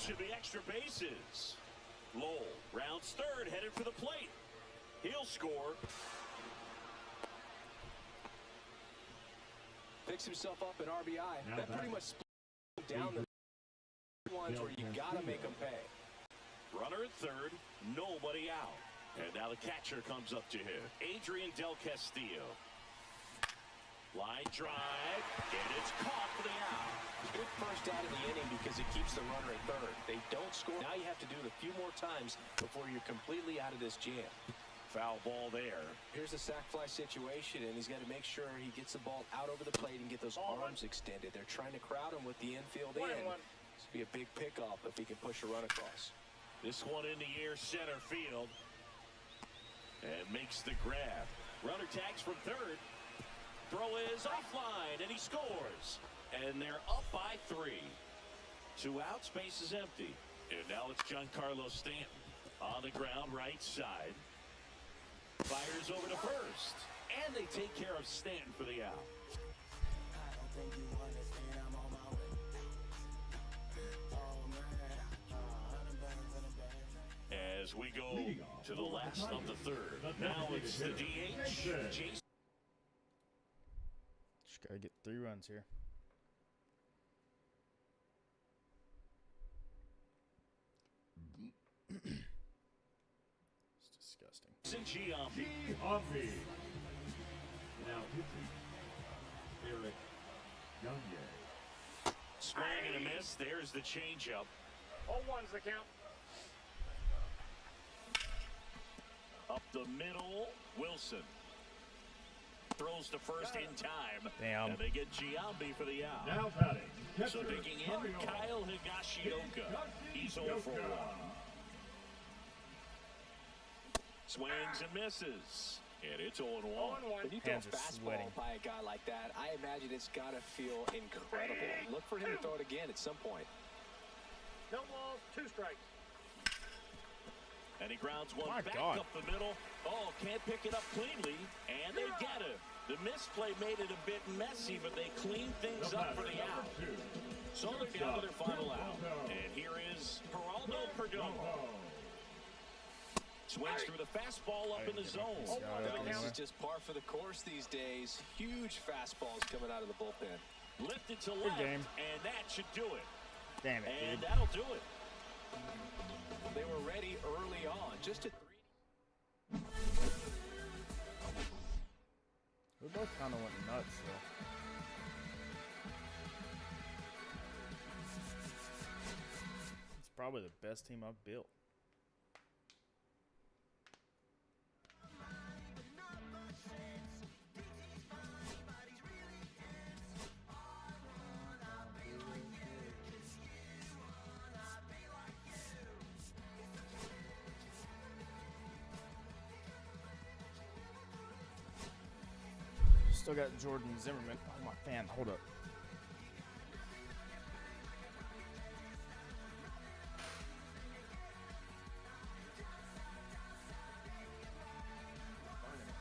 should be extra bases. Lowell rounds third, headed for the plate. He'll score. Picks himself up an RBI. That pretty much split down the ones where you got to make them pay. Runner at third, nobody out. And now the catcher comes up to him, Adrian Del Castillo. Line drive, and it's caught for the out. Good first out of the inning because it keeps the runner at third. They don't score. Now you have to do it a few more times before you're completely out of this jam. Foul ball there. Here's a sac fly situation, and he's got to make sure he gets the ball out over the plate and get those arms extended. They're trying to crowd him with the infield in. This would be a big pickup if he can push a run across. This one in the air, center field. And makes the grab. Runner tags from third. Throw is offline, and he scores. And they're up by 3. 2 outs, base is empty. And now it's Giancarlo Stanton on the ground, right side. Fires over to first. And they take care of Stanton for the out. As we go to the last of the third. Now it's the DH. Jason. Just gotta get 3 runs here. It's disgusting. Giambi. Now pitching Eric Youngye. Swing and a miss. There's the changeup. 0-1's the count. Up the middle, Wilson. Throws to first in time. Damn. And they get Giambi for the out. Now batting. So digging in, Kyle Higashioka. He's 0 for 1. Swings and misses. And it's 0-1. When you throw a Hands are fastball sweating. by a guy like that, I imagine it's got to feel incredible. Look for him to throw it again at some point. No balls, 2 strikes. And he grounds one My back God. up the middle. Oh, can't pick it up cleanly. And they get him. The misplay made it a bit messy, but they cleaned things up for the out. So they're down to their final out. And here is Geraldo Perdomo. Swings through the fastball up in the zone. This is just par for the course these days. Huge fastballs coming out of the bullpen. Lifted to left, game. and that should do it. Damn it, And dude. that'll do it. They were ready early on. Just a 3. We both kind of went nuts, though. It's probably the best team I've built. Still got Jordan Zimmerman. Oh, my fan. Hold up.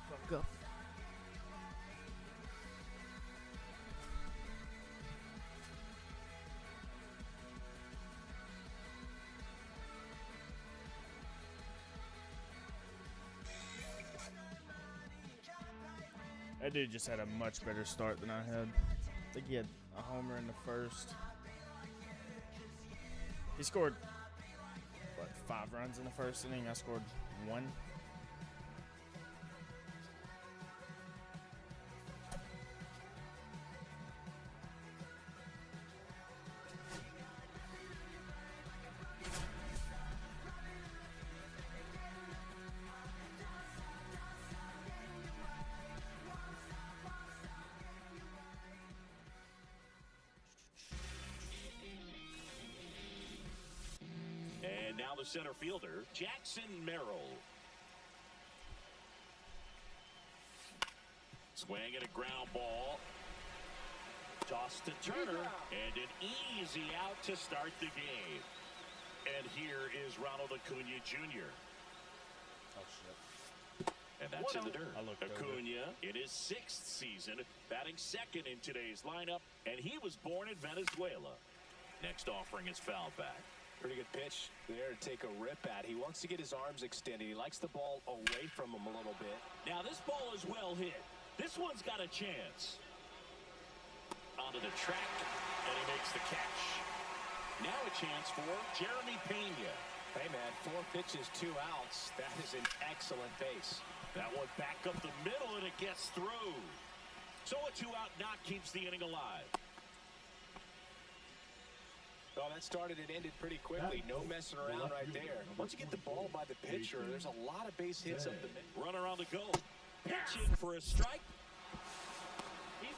Fuck up. That dude just had a much better start than I had. I think he had a homer in the first. He scored, what, 5 runs in the first inning? I scored 1. And now the center fielder, Jackson Merrill. Swing at a ground ball. Toss to Turner. And an easy out to start the game. And here is Ronald Acuna Jr. Oh, shit. And that's in the dirt. I looked over. Acuna in his 6th season, batting second in today's lineup. And he was born in Venezuela. Next offering is fouled back. Pretty good pitch there to take a rip at. He wants to get his arms extended. He likes the ball away from him a little bit. Now this ball is well hit. This one's got a chance. Onto the track, and he makes the catch. Now a chance for Jeremy Pena. Hey, man, 4 pitches, 2 outs. That is an excellent base. That one back up the middle, and it gets through. So a 2-out knock keeps the inning alive. Well, that started and ended pretty quickly. No messing around right there. Once you get the ball by the pitcher, there's a lot of base hits up the middle. Runner on the go. Pitch in for a strike.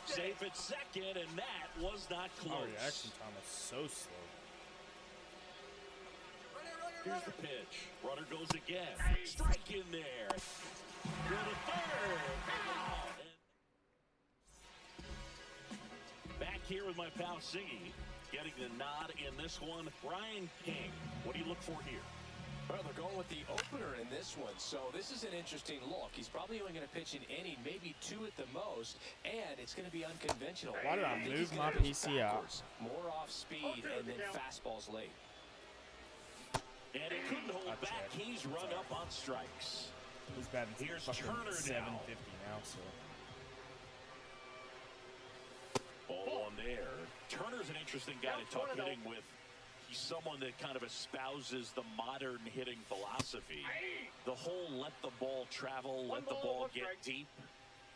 Safe at second, and that was not close. Oh, reaction time is so slow. Here's the pitch. Runner goes again. Strike in there. Go to third. Out. Back here with my pal Siggy. Getting the nod in this one. Ryan King. What do you look for here? Well, they're going with the opener in this one, so this is an interesting look. He's probably only going to pitch an inning, maybe 2 at the most, and it's going to be unconventional. Why did I think move he's my gonna pitch PC out? backwards, more off speed, and then fastballs late. And he couldn't hold I back. checked. He's run up on strikes. He's batting Here's fucking Turner now. 750 now, so. Ball on there. Turner's an interesting guy to talk hitting with. He's someone that kind of espouses the modern hitting philosophy. The whole let the ball travel, let the ball get deep.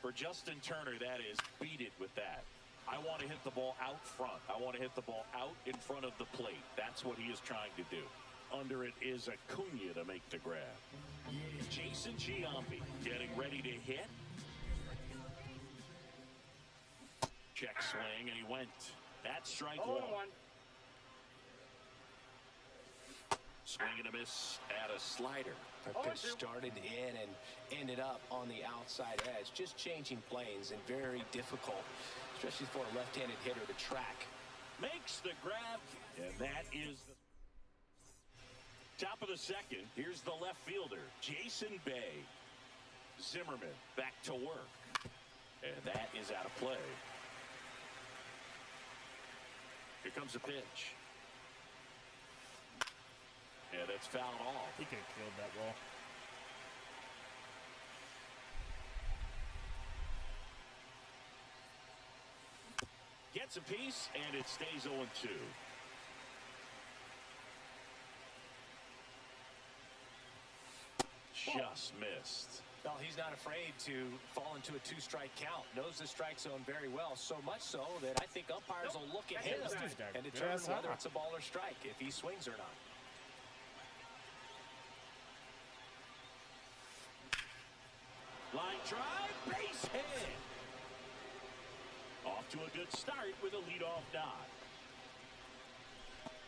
For Justin Turner, that is beat it with that. I want to hit the ball out front. I want to hit the ball out in front of the plate. That's what he is trying to do. Under it is Acuna to make the grab. Jason Giambi getting ready to hit. Check swing, and he went. That's strike 1. Swing and a miss at a slider. That pitch started in and ended up on the outside edge. Just changing planes and very difficult, especially for a left-handed hitter to track. Makes the grab, and that is the top of the second. Here's the left fielder, Jason Bay. Zimmerman back to work, and that is out of play. Here comes a pitch. And that's fouled off. He could have killed that ball. Gets a piece, and it stays 0-2. Just missed. Well, he's not afraid to fall into a 2-strike count. Knows the strike zone very well, so much so that I think umpires will look at him and determine whether it's a ball or strike, if he swings or not. Line drive, base hit. Off to a good start with a leadoff nod.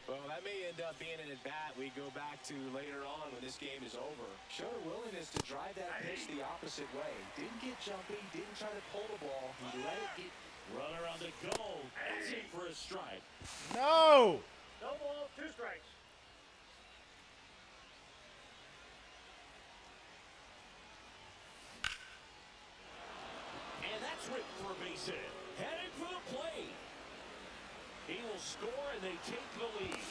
Well, that may end up being an at-bat we go back to later on when this game is over. Showed a willingness to drive that pitch the opposite way. Didn't get jumpy, didn't try to pull the ball. He let it get... Runner on the go. That's in for a strike. No! No balls, 2 strikes. And that's ripped for a base hit. Headed for the plate. He will score, and they take the lead.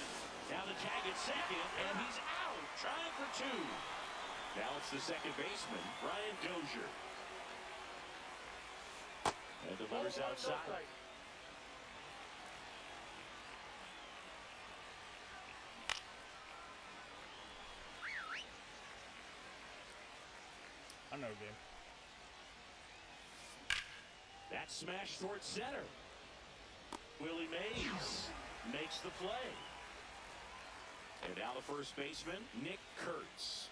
Now the tag at second, and he's out. Trying for 2. Now it's the second baseman, Brian Dozier. And the runner's outside. I know, game. That smash towards center. Willie Mays makes the play. And now the first baseman, Nick Kurtz.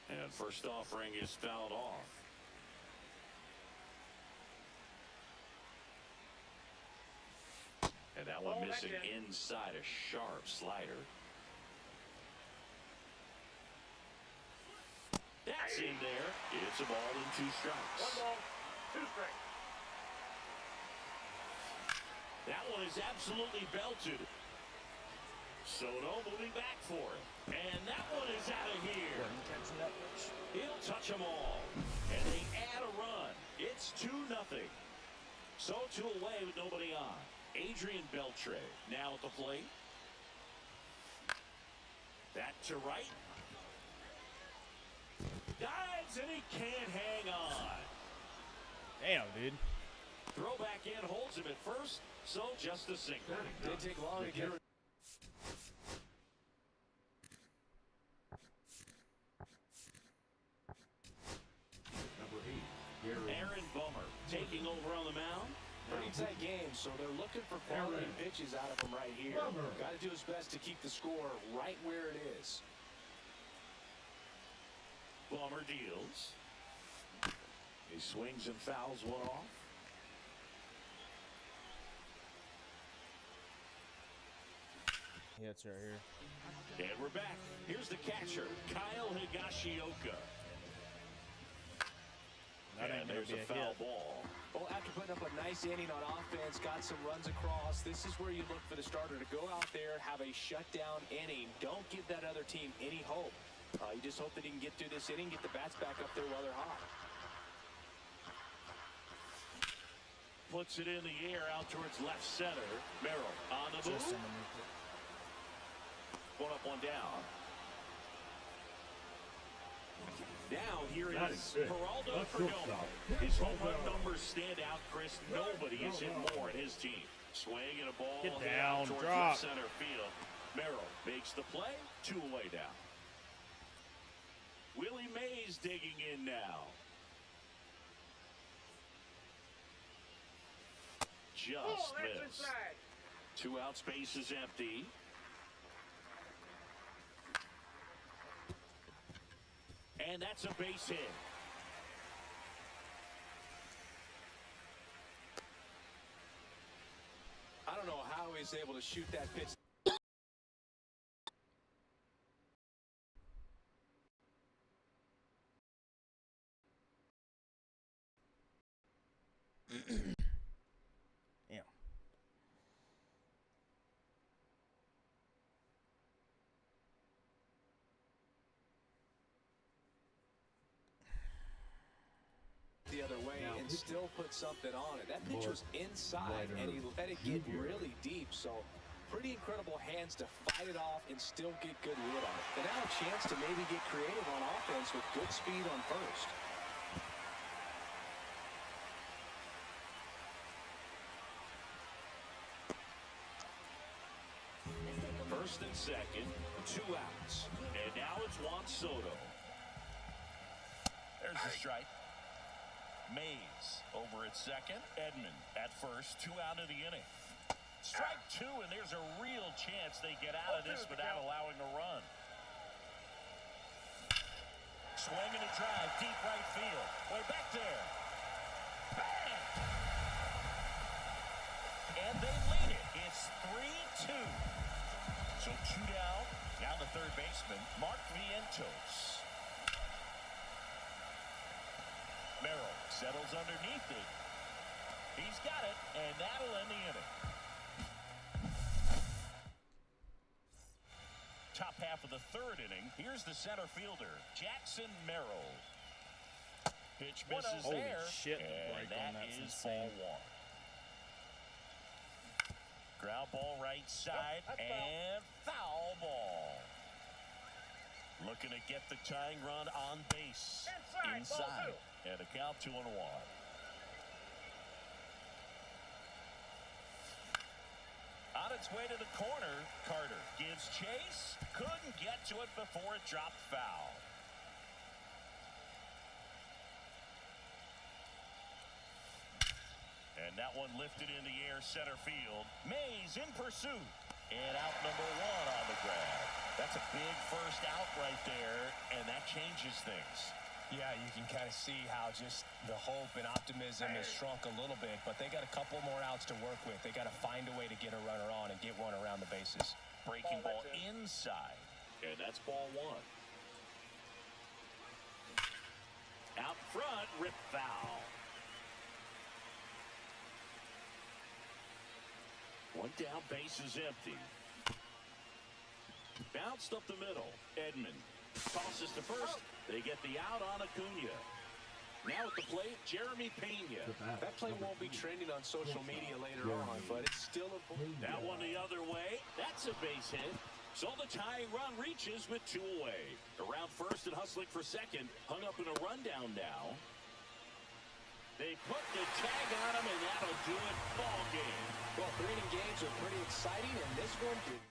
And first offering is fouled off. And that one missing inside a sharp slider. That's in there. It's a ball and 2 strikes. 1 ball, 2 strikes. That one is absolutely belted. Soto moving back for it. And that one is out of here. He'll touch them all. And they add a run. It's 2-0. So 2 away with nobody on. Adrian Beltre now at the plate. That to right. Dives, and he can't hang on. Damn, dude. Throw back in, holds him at first, so just a single. Didn't take long to get. Number 8, Gary. Aaron Bummer taking over on the mound. Pretty tight game, so they're looking for quality pitches out of him right here. Got to do his best to keep the score right where it is. Bummer deals. He swings and fouls one off. He hits right here. And we're back. Here's the catcher, Kyle Higashioka. That ain't And gonna there's be a a foul hit. ball. Well, after putting up a nice inning on offense, got some runs across, this is where you look for the starter to go out there, have a shutdown inning. Don't give that other team any hope. You just hope that he can get through this inning, get the bats back up there while they're hot. Puts it in the air out towards left center. Merrill on the Just move. underneath it. One up, one down. Now here That's is it. Geraldo That's Perdomo. shortstop. His home run numbers stand out, Chris. Nobody is in more in his team. Swing and a ball Get hit down, out towards drop. left center field. Merrill makes the play, 2 away down. Willie Mays digging in now. Just Ball, that's missed. inside. 2 out, space is empty. And that's a base hit. I don't know how he's able to shoot that pitch. Damn. The other way and still put something on it. That pitch was inside and he let it get really deep. So pretty incredible hands to fight it off and still get good rid on it. And now a chance to maybe get creative on offense with good speed on first. First and second, 2 outs. And now it's Juan Soto. There's the strike. Mays over at second. Edman at first. 2 out of the inning. Strike 2, and there's a real chance they get out of this without allowing a run. Swing and a drive, deep right field. Way back there. Bang! And they lead it. It's 3-2. So 2 down. Now the third baseman, Mark Vientos. Merrill settles underneath it. He's got it, and that'll end the inning. Top half of the third inning. Here's the center fielder, Jackson Merrill. Pitch misses Holy there, shit, the and break on that that's is insane. ball 1. Ground ball right side, and foul ball. Looking to get the tying run on base. Inside. And a count 2-1. On its way to the corner, Carter gives chase. Couldn't get to it before it dropped foul. And that one lifted in the air center field. Mays in pursuit. And out number 1 on the grab. That's a big first out right there, and that changes things. Yeah, you can kind of see how just the hope and optimism has shrunk a little bit, but they got a couple more outs to work with. They got to find a way to get a runner on and get one around the bases. Breaking ball inside. And that's ball 1. Out front, rip foul. 1 down, base is empty. Bounced up the middle. Edman tosses to first. They get the out on Acuna. Now at the plate, Jeremy Pena. That play won't be trending on social media later on, but it's still a That one the other way. That's a base hit. So the tying run reaches with 2 away. Around first and hustling for second. Hung up in a rundown now. They put the tag on him, and that'll do it. Ball game. Well, 3-inning games are pretty exciting, and this one did not.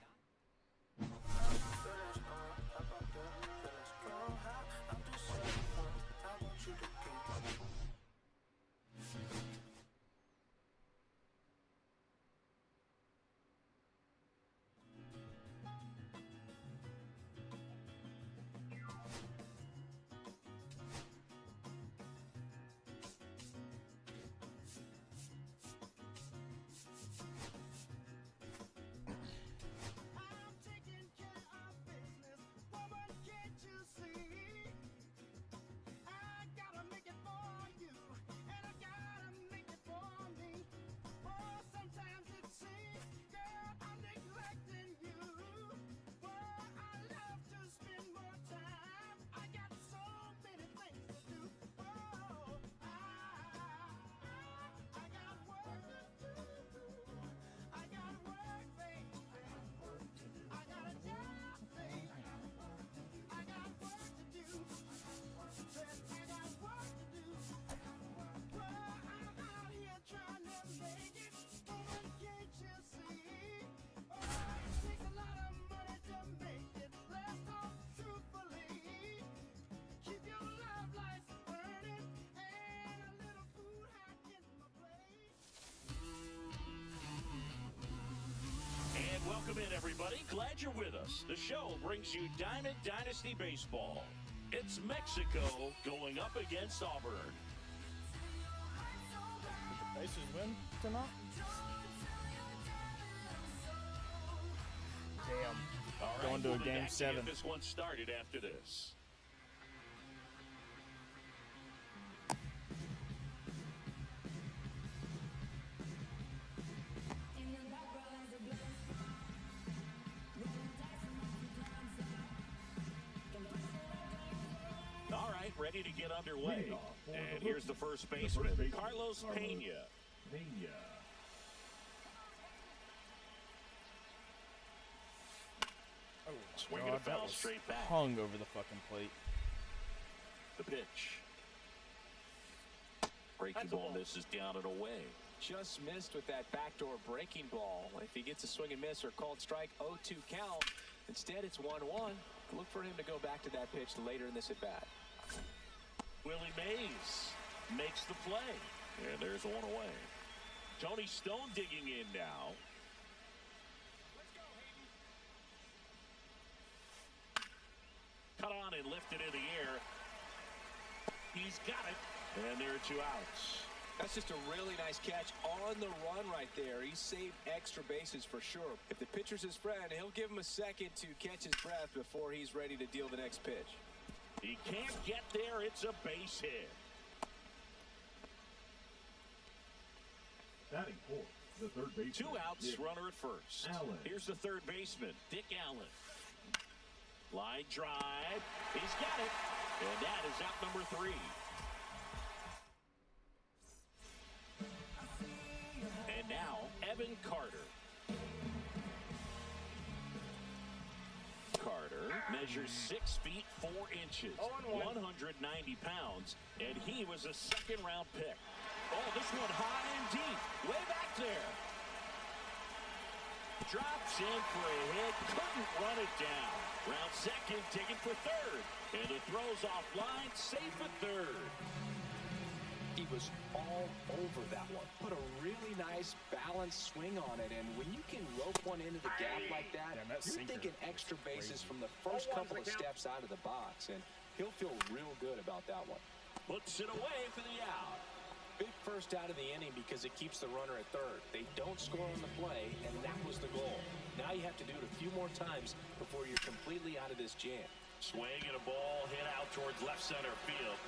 Welcome in, everybody. Glad you're with us. The show brings you Diamond Dynasty Baseball. It's Mexico going up against Auburn. Did the Pacers win tonight? Damn. All right, Going to a we'll be game back to 7. get this one started after this. Ready to get underway. And here's the first baseman, Carlos Pena. Oh, Swinging a foul straight back. Hung over the fucking plate. The pitch. Breaking ball misses down and away. Just missed with that backdoor breaking ball. If he gets a swing and miss or called strike, 0-2 count. Instead, it's 1-1. Look for him to go back to that pitch later in this at-bat. Willie Mays makes the play. And there's one away. Tony Stone digging in now. Cut on and lifted in the air. He's got it. And there are 2 outs. That's just a really nice catch on the run right there. He saved extra bases for sure. If the pitcher's his friend, he'll give him a second to catch his breath before he's ready to deal the next pitch. He can't get there. It's a base hit. Batting fourth, the third baseman. 2 outs, Dick runner at first. Allen. Here's the third baseman, Dick Allen. Line drive. He's got it. And that is out number 3. And now, Evan Carter. Carter measures 6 feet 4 inches, 190 pounds, and he was a second-round pick. Oh, this one high and deep, way back there. Drops in for a hit, couldn't run it down. Round second, taken for third, and the throw's offline, safe at third. He was all over that one. Put a really nice balanced swing on it, and when you can rope one into the gap like that, Damn, that you're sinker thinking extra bases from the first couple of steps out of the box, and he'll feel real good about that one. Puts it away for the out. Big first out of the inning because it keeps the runner at third. They don't score on the play, and that was the goal. Now you have to do it a few more times before you're completely out of this jam. Swing and a ball hit out towards left center field.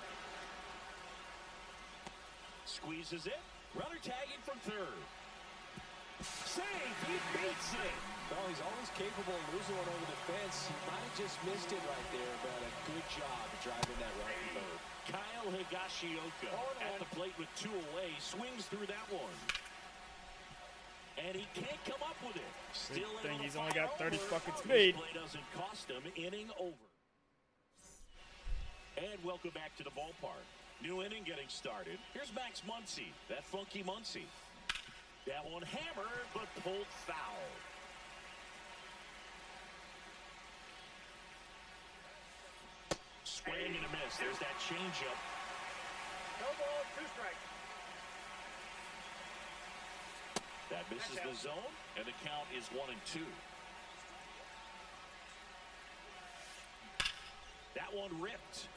Squeezes it. Runner tagging from third. Save. He beats it. Well, he's always capable of losing one over the fence. He might have just missed it right there, but a good job driving that right to third. Kyle Higashioka at the plate with 2 away. Swings through that one. And he can't come up with it. Still Good thing able to he's only fire got 30 over. fucking This speed. play doesn't cost him. Inning over. And welcome back to the ballpark. New inning getting started. Here's Max Muncy, that funky Muncy. That one hammered, but pulled foul. Swing and a miss. There's that changeup. No ball, 2 strikes. That misses the zone, and the count is 1-2. That one ripped.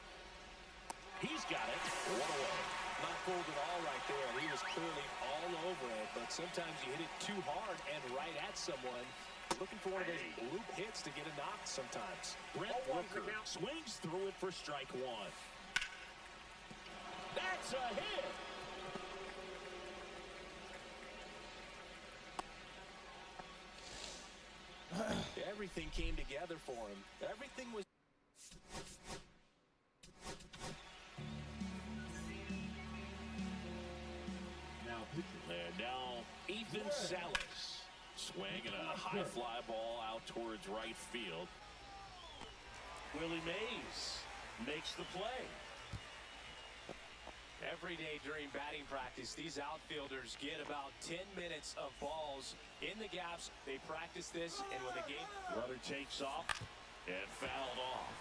He's got it. One away. Not fooled at all right there. He was clearly all over it, but sometimes you hit it too hard and right at someone. Looking for one of those loop hits to get a knock sometimes. Brent Rooker swings through it for strike one. That's a hit. Everything came together for him. Everything was... Now pitching. And now Ethan Salas swinging a high fly ball out towards right field. Willie Mays makes the play. Every day during batting practice, these outfielders get about 10 minutes of balls in the gaps. They practice this, and when the game... Runner takes off and fouled off.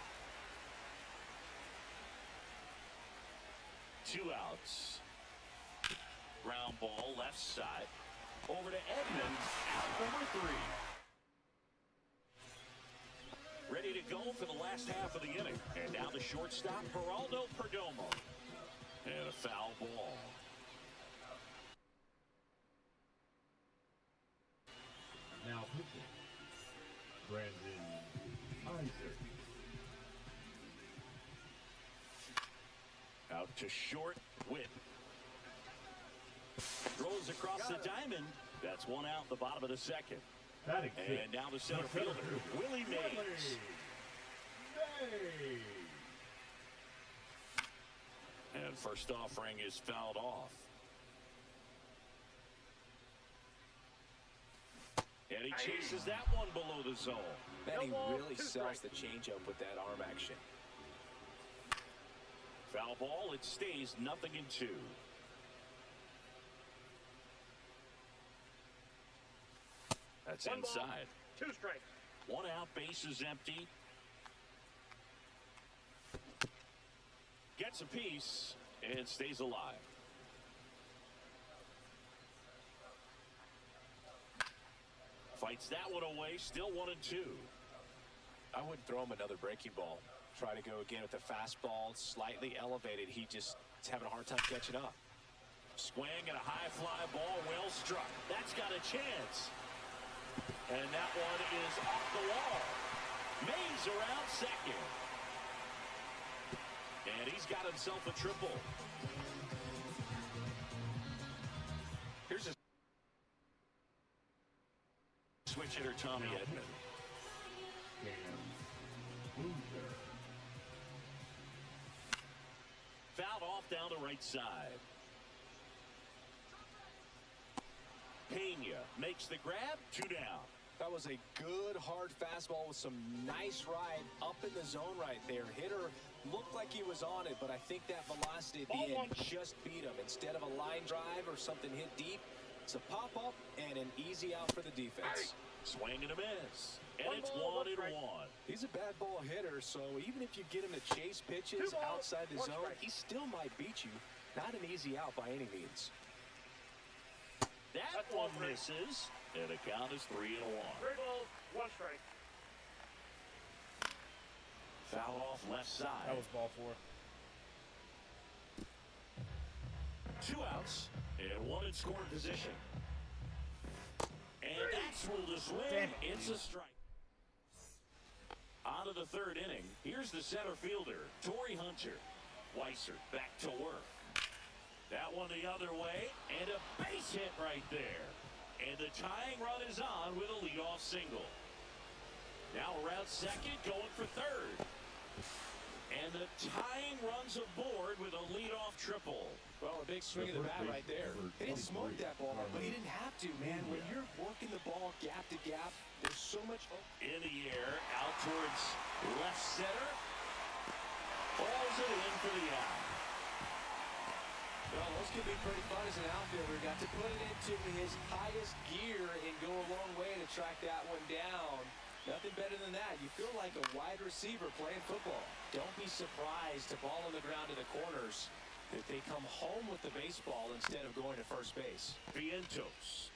2 outs. Ground ball left side. Over to Edmonds, out number 3. Ready to go for the last half of the inning. And now the shortstop, Geraldo Perdomo. And a foul ball. Now pitching. Brandon Isaac. Out to short, Witt. Throws across the diamond. That's 1 out, the bottom of the second. Batting sixth. And now the center fielder, Willie Mays. And first offering is fouled off. And he chases that one below the zone. Benny really sells the changeup with that arm action. Foul ball, it stays 0-2. That's 1 ball, inside. 2 strikes. 1 out, base is empty. Gets a piece and stays alive. Fights that one away, still 1-2. I wouldn't throw him another breaking ball. Try to go again with the fastball, slightly elevated. He just is having a hard time catching up. Swing and a high fly ball, well struck. That's got a chance. And that one is off the wall. Mays around second. And he's got himself a triple. Here's a switch hitter, Tommy Edman. Fouled off down the right side. Pena makes the grab, 2 down. That was a good, hard fastball with some nice ride up in the zone right there. Hitter looked like he was on it, but I think that velocity at the end just beat him. Instead of a line drive or something hit deep, it's a pop-up and an easy out for the defense. Swing and a miss. And it's 1-1. He's a bad ball hitter, so even if you get him to chase pitches outside the zone, he still might beat you. Not an easy out by any means. That one misses, and the count is 3-1. 3 balls, 1 strike. Foul off left side. That was ball 4. 2 outs, and 1 in scoring position. And that's ruled a swing. It's a strike. On to the 3rd inning. Here's the center fielder, Torrey Hunter. Weiser back to work. That one the other way, and a base hit right there. And the tying run is on with a leadoff single. Now around second, going for 3rd. And the tying runs aboard with a leadoff triple. Well, a big swing of the bat right there. He didn't smoke that ball, but he didn't have to, man. When you're working the ball, gap much. In the air, out towards left center. Falls it in for the out. Well, those can be pretty fun as an outfielder. Got to put it into his highest gear and go a long way to track that one down. Nothing better than that. You feel like a wide receiver playing football. Don't be surprised to ball on the ground to the corners if they come home with the baseball instead of going to first base. Vientos.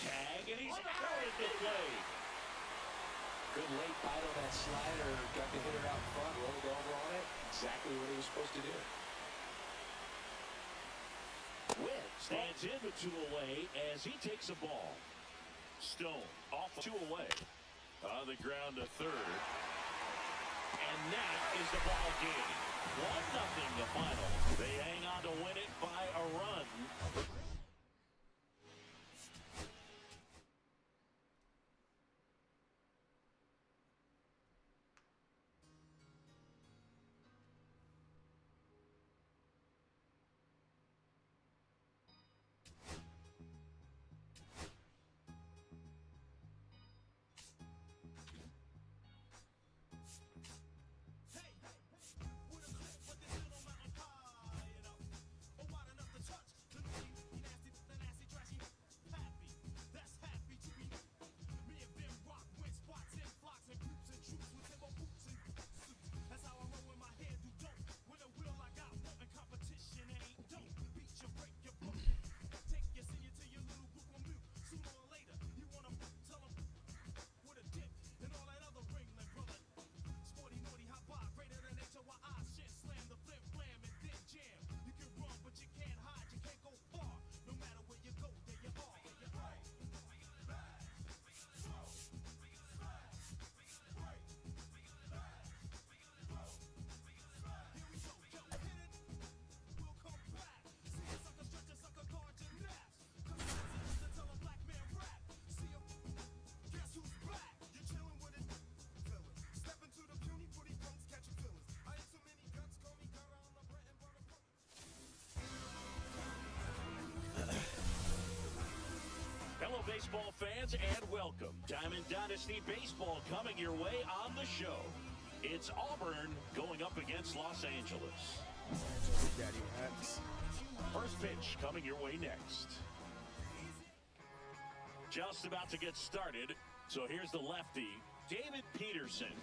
Tag, and he's out at the plate. Good late bite on that slider. Got the hitter out front, rolled over on it. Exactly what he was supposed to do. Witt stands in with 2 away as he takes a ball. Stone off 2 away. On the ground to third. And that is the ball game. 1-0 the final. They hang on to win it by a run. Hello, baseball fans, and welcome. Diamond Dynasty Baseball coming your way on the show. It's Auburn going up against Los Angeles. Daddy hats. First pitch coming your way next. Just about to get started, so here's the lefty, David Peterson.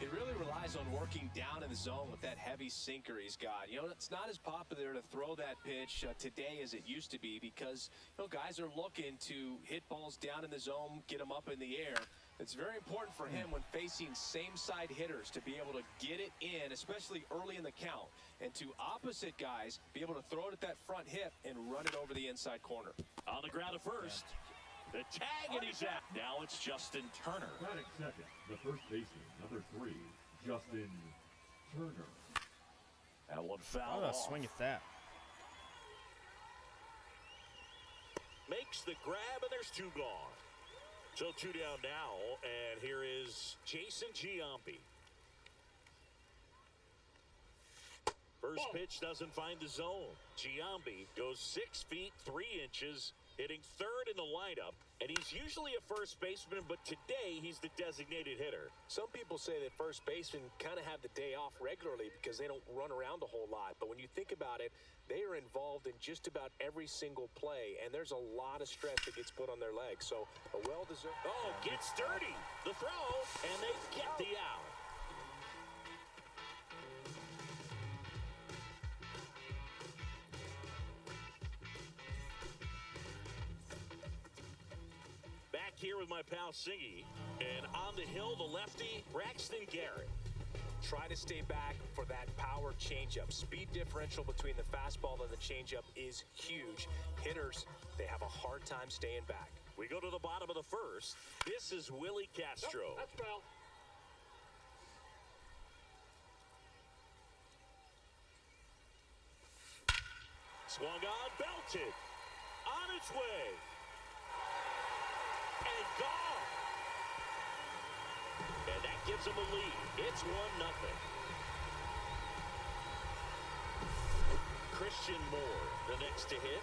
It really relies on working down in the zone with that heavy sinker he's got. You know, it's not as popular to throw that pitch today as it used to be because, you know, guys are looking to hit balls down in the zone, get them up in the air. It's very important for him when facing same-side hitters to be able to get it in, especially early in the count, and to opposite guys be able to throw it at that front hip and run it over the inside corner. On the ground at first. The tag, and he's out. Now it's Justin Turner. Batting second, the first baseman, number 3, Justin Turner. That one Why foul would I off. swing at that? Makes the grab, and there's 2 gone. So 2 down now, and here is Jason Giambi. First pitch doesn't find the zone. Giambi goes 6 feet 3 inches, hitting third in the lineup, and he's usually a first baseman, but today he's the designated hitter. Some people say that first basemen kind of have the day off regularly because they don't run around a whole lot. But when you think about it, they are involved in just about every single play, and there's a lot of stress that gets put on their legs. So a well-deserved... Oh, gets dirty. The throw, and they get the out. Back here with my pal Siggy, and on the hill, the lefty, Braxton Garrett. Try to stay back for that power changeup. Speed differential between the fastball and the changeup is huge. Hitters, they have a hard time staying back. We go to the bottom of the first. This is Willie Castro. That's foul. Swung on, belted. On its way. And gone. And that gives them a lead. It's 1-0. Christian Moore, the next to hit.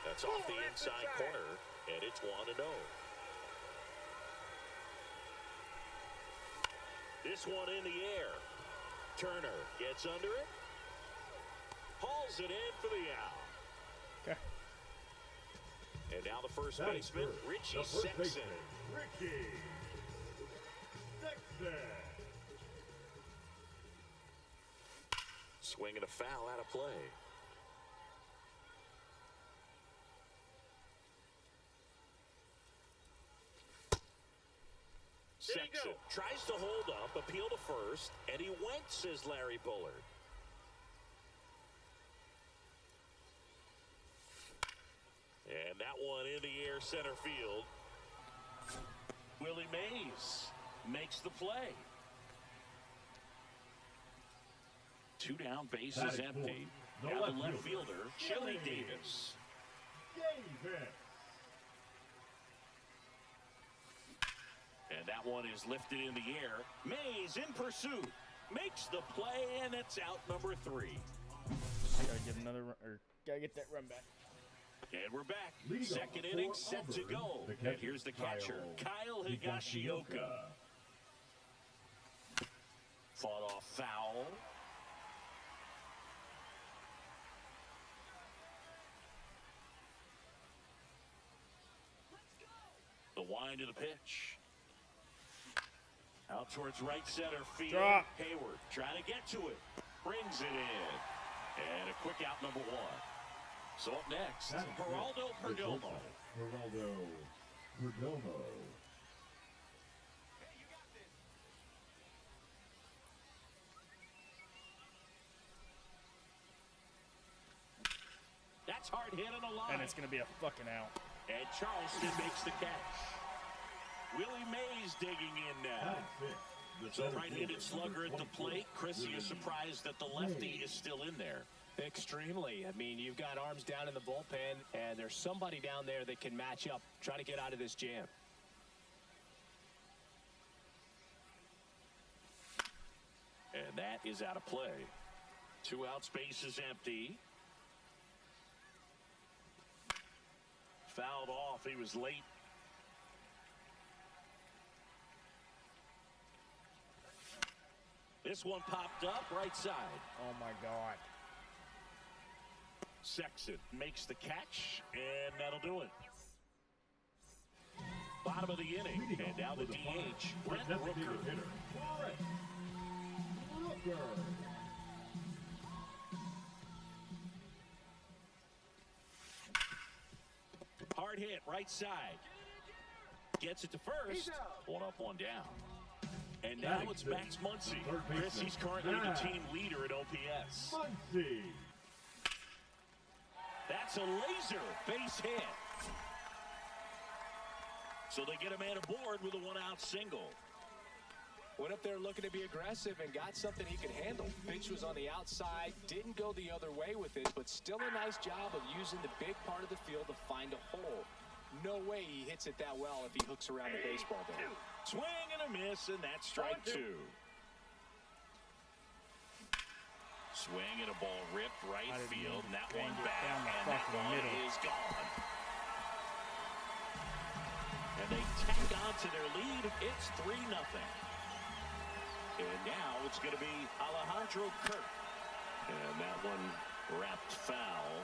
A That's off the inside corner, and it's 1-0. This one in the air. Turner gets under it. Hauls it in for the out. Okay. And now the first That is baseman, first. Richie The first Sexton. baseman, Richie Sexton. Swinging a foul out of play. There you Sexton go. tries to hold up, appeal to first, and he went, says Larry Bullard. And that one in the air center field. Willie Mays makes the play. 2 down, bases That is empty. four. The Now the left left fielder, fielder, Chili Chili Davis. Davis. And that one is lifted in the air. Mays in pursuit. Makes the play, and it's out number 3. Gotta get another run, or gotta get that run back. And we're back. Leading Second off inning for set to Auburn, go. the And catcher, here's the catcher, Kyle Higashioka. Fought off foul. The wind of the pitch. Out towards right center field. Drop. Hayward trying to get to it. Brings it in. And a quick out number 1. So up next, That is Geraldo the Perdomo. shortstop, Geraldo Perdomo. That's hard hit on the line. And it's gonna be a fucking out. And Charleston makes the catch. Willie Mays digging in now. That is it. The So center right-handed fielder, slugger at the 24, plate. Chrissy is Willie surprised that the lefty is still in there. Extremely. I mean, you've got arms down in the bullpen, and there's somebody down there that can match up, try to get out of this jam. And that is out of play. 2 out, space is empty. Fouled off. He was late. This one popped up right side. Oh my god. Sexton makes the catch, and that'll do it. Bottom of the inning, Leading and now off the for DH, Pirates, Brent designated Rooker. hitter, Brent Rooker. Hard hit, right side. Gets it to first. 1 up, 1 down. And now Batting it's sixth, Max Muncy. the third baseman, Chrissy's currently the Max team leader at OPS. Muncy. That's a laser base hit. So they get a man aboard with a 1-out single. Went up there looking to be aggressive and got something he could handle. Pitch was on the outside, didn't go the other way with it, but still a nice job of using the big part of the field to find a hole. No way he hits it that well if he hooks around the baseball there. Swing and a miss, and that's strike 2. Swing and a ball ripped right I didn't field, and mean that to one bang it back, down the and that fucking one middle. is gone. And they tack on to their lead. It's 3-0. And now it's going to be Alejandro Kirk. And that one wrapped foul.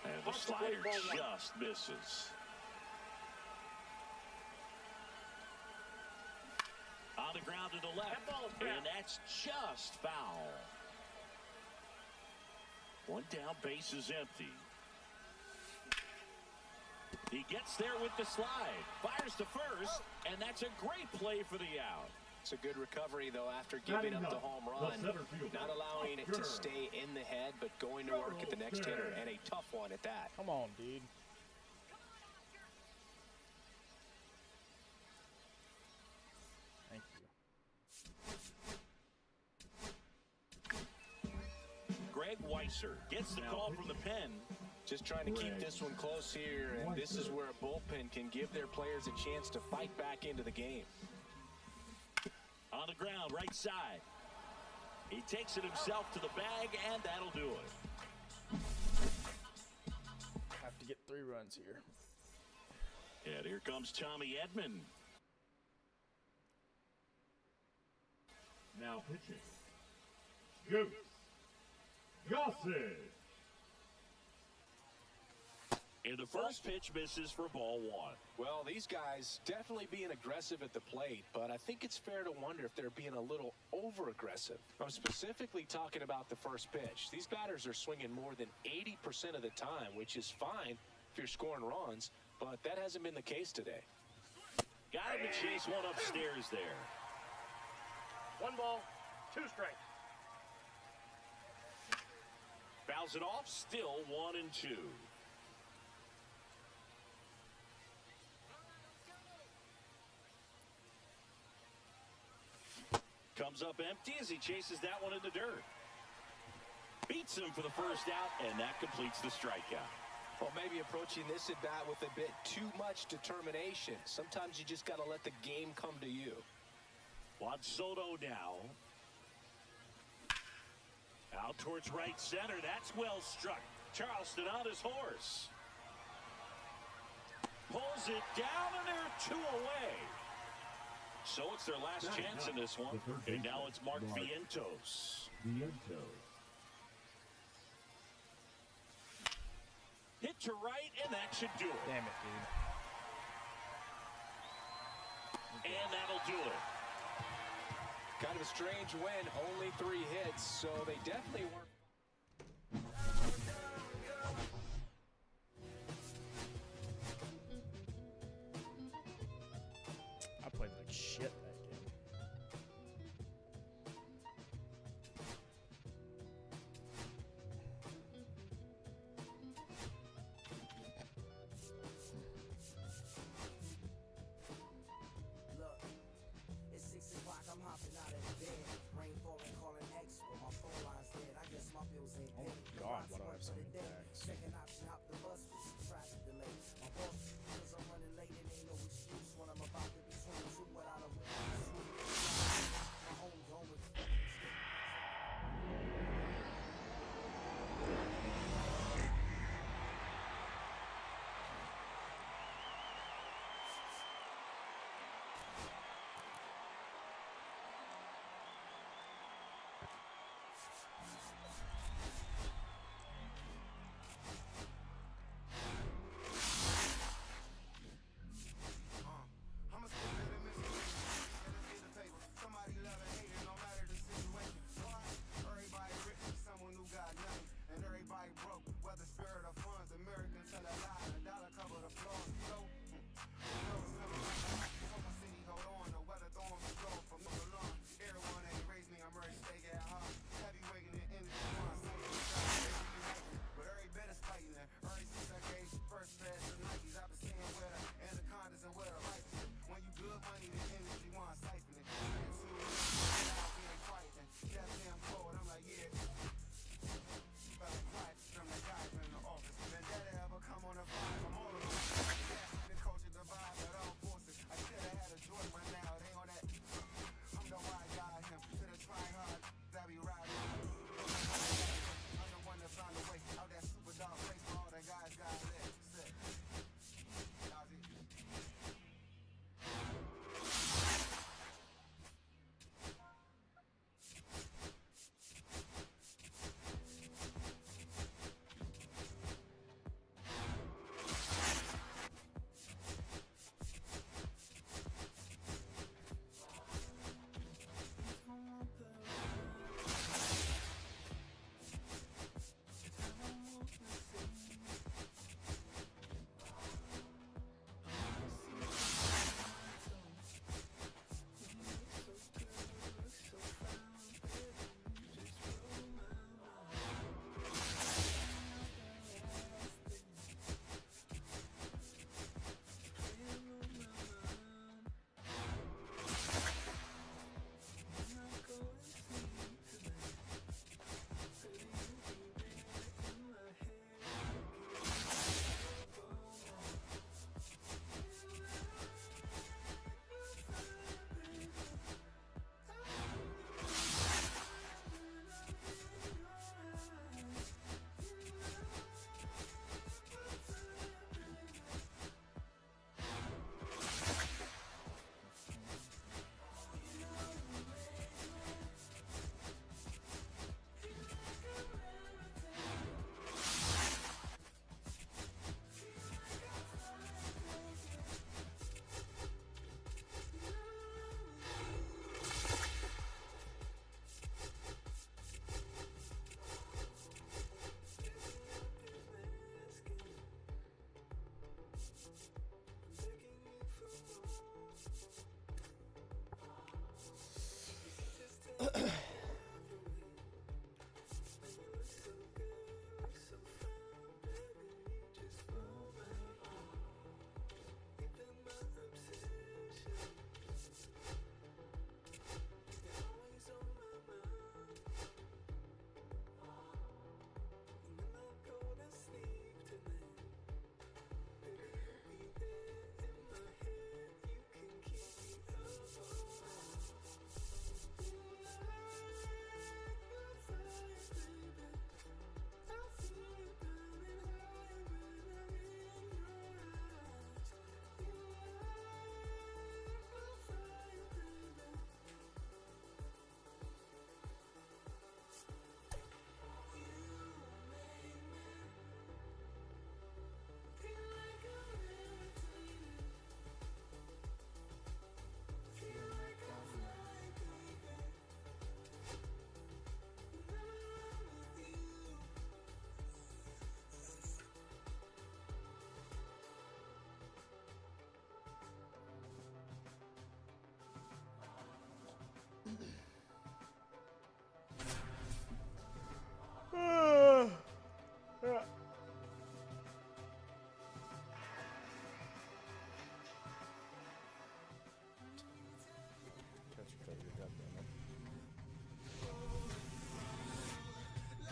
And the slider just misses. On the ground to the left. And that's just foul. 1 down, base is empty. He gets there with the slide. Fires to first, and that's a great play for the out. It's a good recovery, though, after giving up the home run. Not allowing it to stay in the head, but going to work at the next hitter, and a tough one at that. Come on, dude. Thank you. Greg Weisser gets the call from the pen. Just trying to keep this one close here, and this is where a bullpen can give their players a chance to fight back into the game. On the ground, right side. He takes it himself to the bag, and that'll do it. Have to get 3 runs here. And here comes Tommy Edman. Now pitching. Goose Gossett. And the first pitch misses for ball 1. Well, these guys definitely being aggressive at the plate, but I think it's fair to wonder if they're being a little over-aggressive. I'm specifically talking about the first pitch. These batters are swinging more than 80% of the time, which is fine if you're scoring runs, but that hasn't been the case today. Got him to chase one upstairs there. 1 ball, 2 strikes. Fouls it off, still 1-2. Comes up empty as he chases that one in the dirt. Beats him for the first out, and that completes the strikeout. Well, maybe approaching this at bat with a bit too much determination. Sometimes you just got to let the game come to you. Juan Soto now. Out towards right center. That's well struck. Charleston on his horse. Pulls it down, and they're 2 away. So it's their last chance in this one. And now it's Mark Vientos. Hit to right, and that should do it. Damn it, dude. And that'll do it. Kind of a strange win, only 3 hits, so they definitely weren't. I played like shit that game. Look, it's 6 o'clock, I'm hopping out of the bed. Rain falling, calling X, but my phone line's dead. I guess my bills ain't Oh paid. my god, why do I have so many bags? Second option, hop the bus with some traffic delay. My boss, cause I'm running late and ain't no excuse when I'm about to be 22 without a win. My home's home with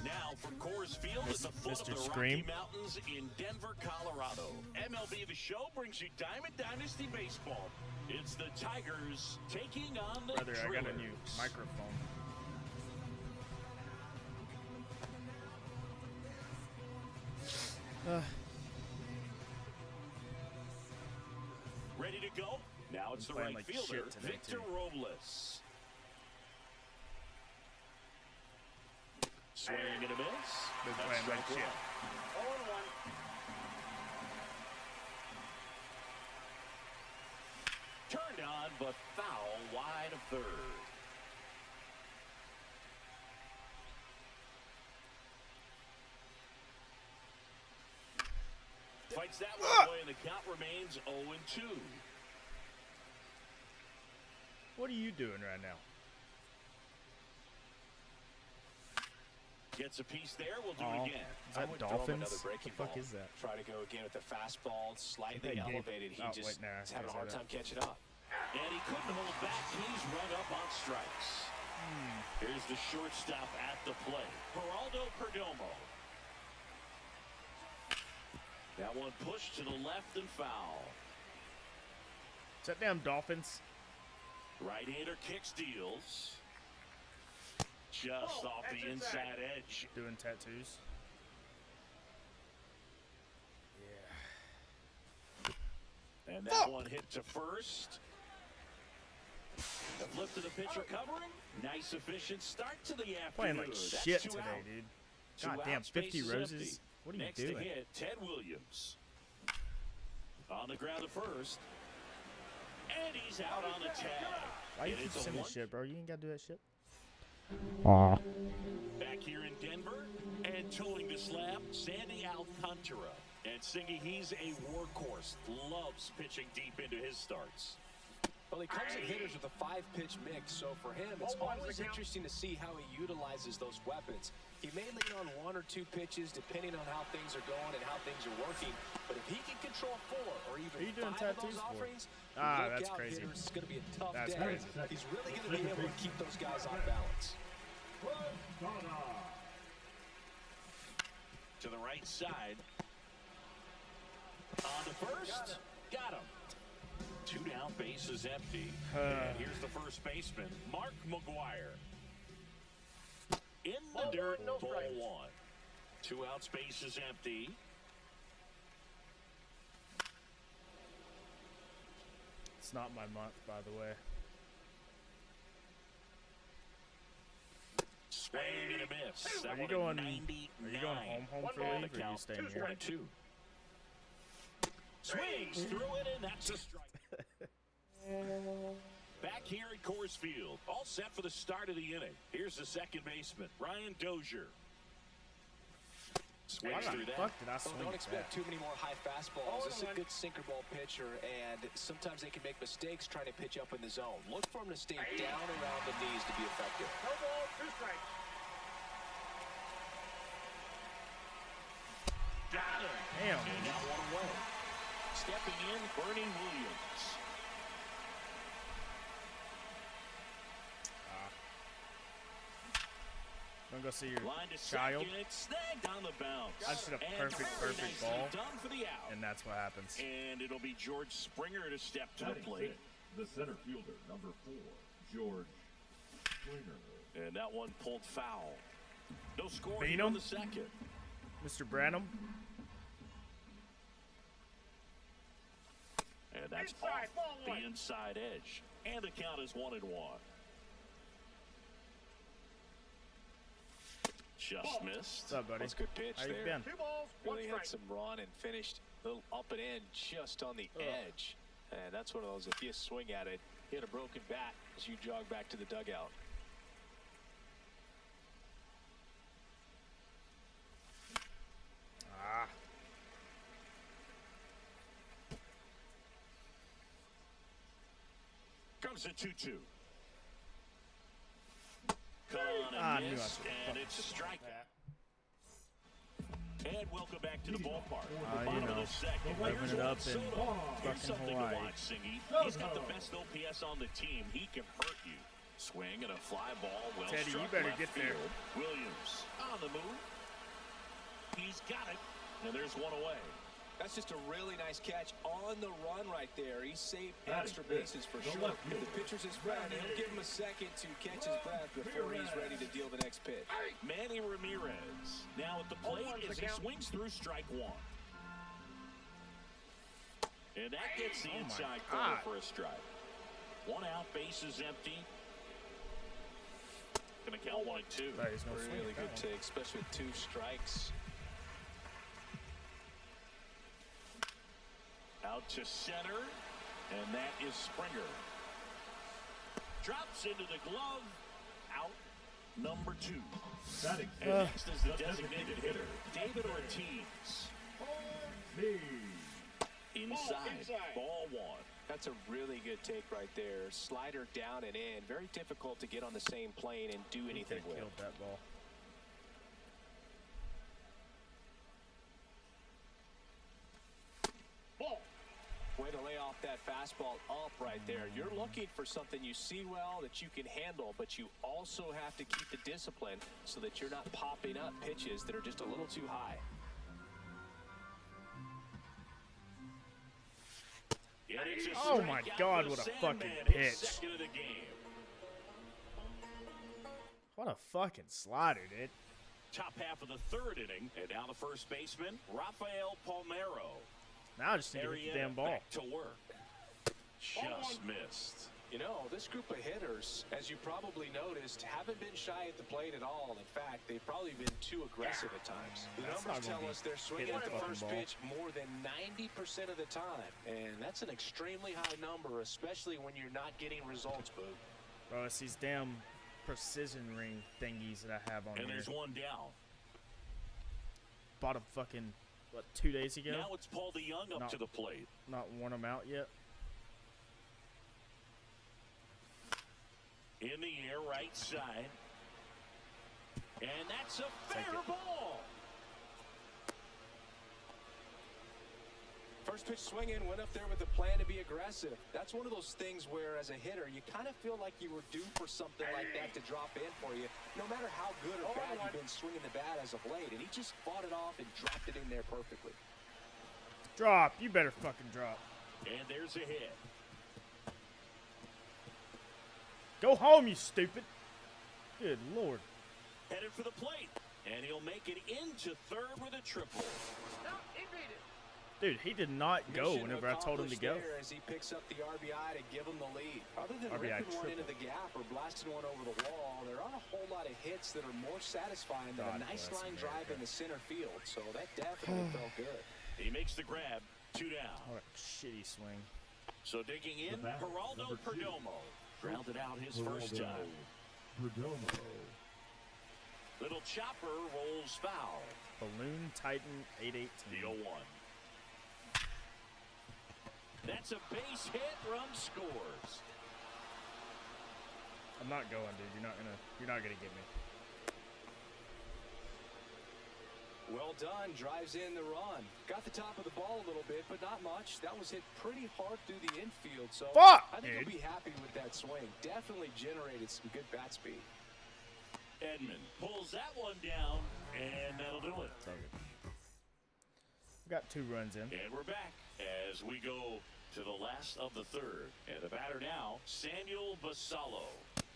Now from Coors Field at the foot of the Rocky Mountains in Denver, Colorado. MLB The Show brings you Diamond Dynasty Baseball. It's the Tigers taking on the Brother, Drillers. I got a new microphone. Ready to go? Now it's the playing right like fielder, shit today, Victor too. Robles. Swing and a miss. Been That's playing like strike shit. one. 0-1. Turned on, but foul wide of third. Fights that one away, and the count remains 0-2. What are you doing right now? Gets a piece there. We'll do Aw. it again. Is that I would throw him Dolphins? another What the breaking fuck ball. is that? Try to go again with the fastball, slightly That game- elevated. He oh, just wait, nah, is having a can't hard say time catching up. And he couldn't hold back. He's run up on strikes. Here's the shortstop at the plate, Geraldo Perdomo. That one pushed to the left and foul. Is that damn Dolphins? Right-hander kick steals. Just off the inside edge. Doing tattoos? And that one hit to first. The flip to the pitcher covering. Nice efficient start to the afternoon. Playing like That's shit two today, out. dude. Two God damn, outs, 50 bases roses? empty. What are you Next doing? to hit, Ted Williams. On the ground at first. And he's out on the tag. Why you It keep is a sending one- shit, bro? You ain't gotta do that shit. Back here in Denver, and towing the slab, Sandy Alcantara. And Singy, he's a workhorse. Loves pitching deep into his starts. Well, he comes at hitters with a 5-pitch mix, so for him, it's 0-1 is always the count. interesting to see how he utilizes those weapons. He may lean on 1 or 2 pitches, depending on how things are going and how things are working. But if he can control 4 or even Who are you doing 5 of tattoos those for? offerings, Ah, look that's out, crazy. hitters. It's going to be a tough That's day. crazy. He's really going to be able to keep those guys off balance. To the right side. On to first. Got him. 2 down, bases empty. And here's the first baseman, Mark McGuire. In the Ball dirt, one, no ball strikes. 1. 2 outs, bases empty. It's not my month, by the way. Swing and a miss. That Are you one at going? 99. Are you going home One for ball, leave, or are you count. staying 2 here? strikes. 2. Swings through it, and that's a strike. Back here at Coors Field, all set for the start of the inning. Here's the second baseman, Ryan Dozier. Swings Why through the that. fuck did I So swing don't at expect that? too many more high fastballs. This is a good sinker ball pitcher, and sometimes they can make mistakes trying to pitch up in the zone. Look for him to stay down around the knees to be effective. No ball, 2 strikes. Got him. Damn. And now one away. Stepping in, Bernie Williams. Don't go see your Line to child. second. It's snagged on the bounce. I just hit a And perfect very nicely ball. done for the out. And that's what happens. And it'll be George Springer to step to the Batting plate. sixth, the center fielder, number 4, George Springer. And that one pulled foul. No score Beat here him? in the second. Mr. Branham. And that's Inside, off ball the one. inside edge. And the count is 1-1. Just missed. What's up, buddy? That's a good pitch How you there. been? 2 balls, 1 Really strike. had some run and finished a little up and in just on the edge. And that's one of those, if you swing at it, hit a broken bat as you jog back to the dugout. Ah. Comes the 2-2. Cut on I and knew I missed, should've and fucked it's a with strikeout. And welcome back to the ballpark. You Bottom of know, the second. living Here's it up Juan in Soto. Here's fucking something Hawaii. to watch, Singy. He's got the best OPS on the team. He can hurt you. Swing and a fly ball. Well Teddy, you struck better left get there. field. Williams on the move. He's got it. And there's one away. That's just a really nice catch on the run right there. He saved That extra is bases for the sure. left If the fielder. pitcher's his friend, he'll give him a second to catch his breath before he's ready to deal the next pitch. Manny Ramirez now at the plate one's as the he count. swings through strike one. And that gets the Oh my inside corner God. for a strike. One out, bases empty. Gonna count 1 and 2. But he's no swing Really at that good one. take, especially with 2 strikes. Out to center, and that is Springer. Drops into the glove. Out number 2. Batting And sixth, next is the designated hitter, David Ortiz. me. Inside, ball 1. That's a really good take right there. Slider down and in. Very difficult to get on the same plane and do He anything could've with. killed that ball. Ball. Way to lay off that fastball up right there. You're looking for something you see well that you can handle, but you also have to keep the discipline so that you're not popping up pitches that are just a little too high. And it's a Oh my strikeout God, for what a Sandman, fucking his pitch. second of the game. What a fucking slider, dude. Top half of the third inning, and now the first baseman, Rafael Palmeiro. Now I just need to hit the Arrieta damn ball. back to work. Just missed. You know, this group of hitters, as you probably noticed, haven't been shy at the plate at all. In fact, they've probably been too aggressive at times. The That's numbers not gonna tell be us they're swinging hitting at the the fucking first ball. pitch more than 90% of the time. And that's an extremely high number, especially when you're not getting results, Boog. Bro, it's these damn precision ring thingies that I have on And here. there's one down. Bought them fucking, what, 2 days ago? Now it's Paul DeYoung up No. to the plate. Not worn them out yet. In the air, right side. And that's a fair it. ball. First pitch swinging, went up there with a plan to be aggressive. That's one of those things where, as a hitter, you kind of feel like you were due for something like that to drop in for you, no matter how good or bad you've been swinging the bat as of late. And he just fought it off and dropped it in there perfectly. Drop. You better fucking drop. And there's a hit. Go home, you stupid. Good lord. Headed for the plate. And he'll make it into third with a triple. No, he beat it. Dude, he did not go Mission whenever I told him to accomplished go. there as he picks up the RBI to give him the lead. Other than RBI ripping one triple. into the gap or blasting one over the wall, there aren't a whole lot of hits that are more satisfying than God a nice bless line America. drive in the center field. So that definitely felt good. He makes the grab. 2 down. What a shitty swing. So digging in, The bat, Geraldo number 2. Perdomo. Grounded out his first time. Perdomo. Little chopper rolls foul. Balloon Titan 818. The 0-1. That's a base hit. Run scores. I'm not going, dude. You're not gonna get me. Well done. Drives in the run. Got the top of the ball a little bit, but not much. That was hit pretty hard through the infield, so Fuck, I think dude. he'll be happy with that swing. Definitely generated some good bat speed. Edman pulls that one down, and that'll do it. We got 2 runs in. And we're back as we go to the last of the third. And the batter now, Samuel Basallo.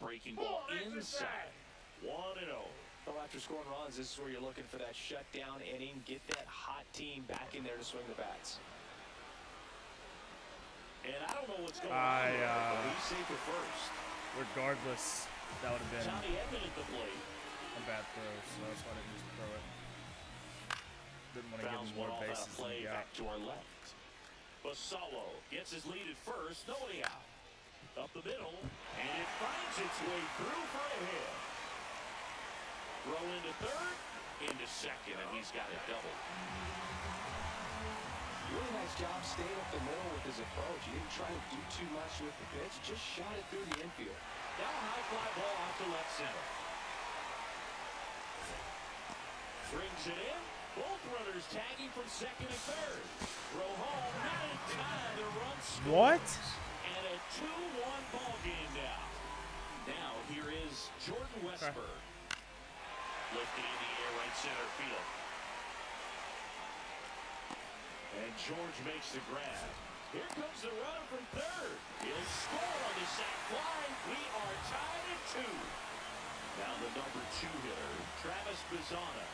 Breaking ball inside. 1-0. Well, after scoring runs, this is where you're looking for that shutdown inning. Get that hot team back in there to swing the bats. And I don't know what's going on there, but he's safe at first. Regardless, that would have been Tommy Edman at the plate. a bad throw, so that's why I didn't just throw it. Didn't want to give Fouls him one more off bases that than play he got. back to our left. Basallo gets his lead at first. Nobody out. Up the middle, and it finds its way through for a hit. Throw into third, into second, and he's got it double. Really nice job staying up the middle with his approach. He didn't try to do too much with the pitch. Just shot it through the infield. Now a high fly ball out to left center. Brings it in. Both runners tagging from second and third. Throw home, not in time. The run scores. What? And a 2-1 ball game now. Now here is Jordan Westberg. Lifting in the air right center field. And George makes the grab. Here comes the runner from third. He'll score on the sac fly. We are tied at 2. Now the number 2 hitter, Travis Bazzana.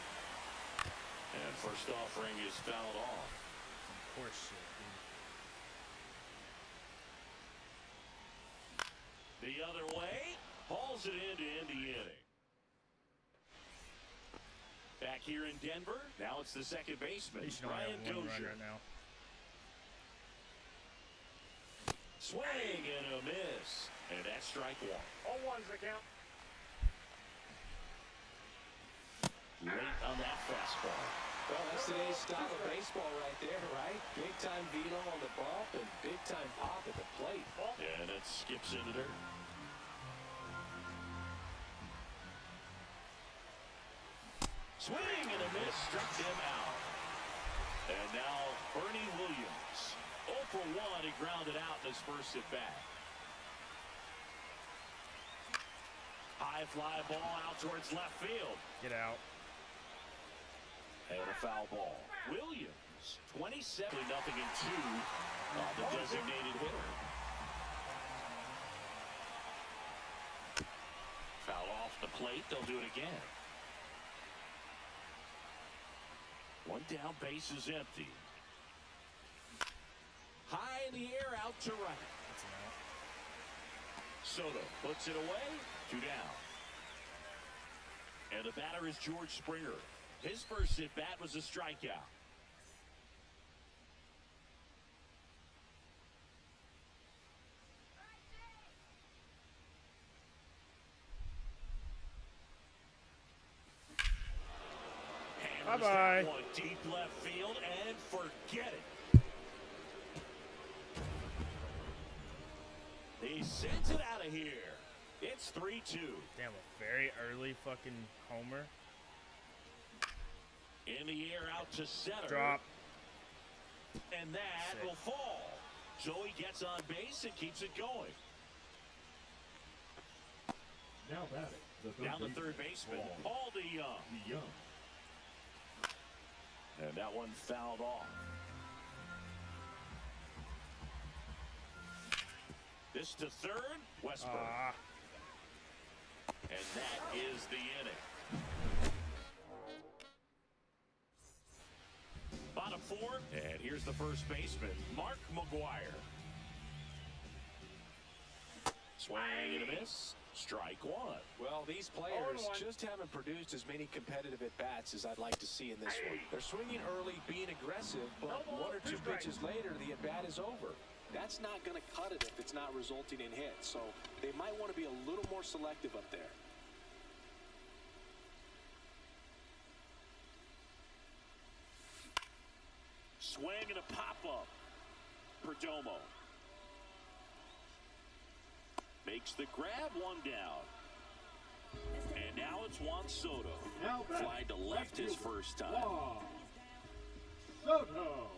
And first offering is fouled off. Of course, shit, dude. The other way, hauls it in to end the inning. Back here in Denver, now it's the second baseman, He should only Brian have 1 run Dozier. right now. Swing and a miss. And that's strike 1. 0-1's the count. Late on that fastball. Well, that's today's style of baseball right there, right? Big time velo on the bump and big time pop at the plate. And it skips into dirt. Swing and a miss, struck him out. And now Bernie Williams. 0 for 1, he grounded out in his first at bat. High fly ball out towards left field. Get out. And a foul ball. Williams, 27, 0-2 on the designated hitter. Foul off the plate, they'll do it again. One down, base is empty. High in the air, out to right. That's an out. Soto puts it away, 2 down. And the batter is George Springer. His first at bat was a strikeout. Hammers Bye-bye. that one deep left field and forget it. He sends it out of here. It's 3-2. Damn, a very early fucking homer. In the air out to center. Drop. And that Sick. will fall. So he gets on base and keeps it going. Now batting, Down the third baseman, Paul DeYoung. DeYoung. And that one fouled off. This to third, Westberg. And that is the inning. Bottom 4, and here's the first baseman, Mark McGuire. Swing and a miss. Strike 1. Well, these players 0-1. just haven't produced as many competitive at-bats as I'd like to see in this one. They're swinging early, being aggressive, but No ball, 1 or 2 2 strikes. pitches later, the at-bat is over. That's not going to cut it if it's not resulting in hits, so they might want to be a little more selective up there. swing and a pop-up. Perdomo makes the grab, one down. And now it's Juan Soto. Now back. Fly to left his first time. Juan Soto.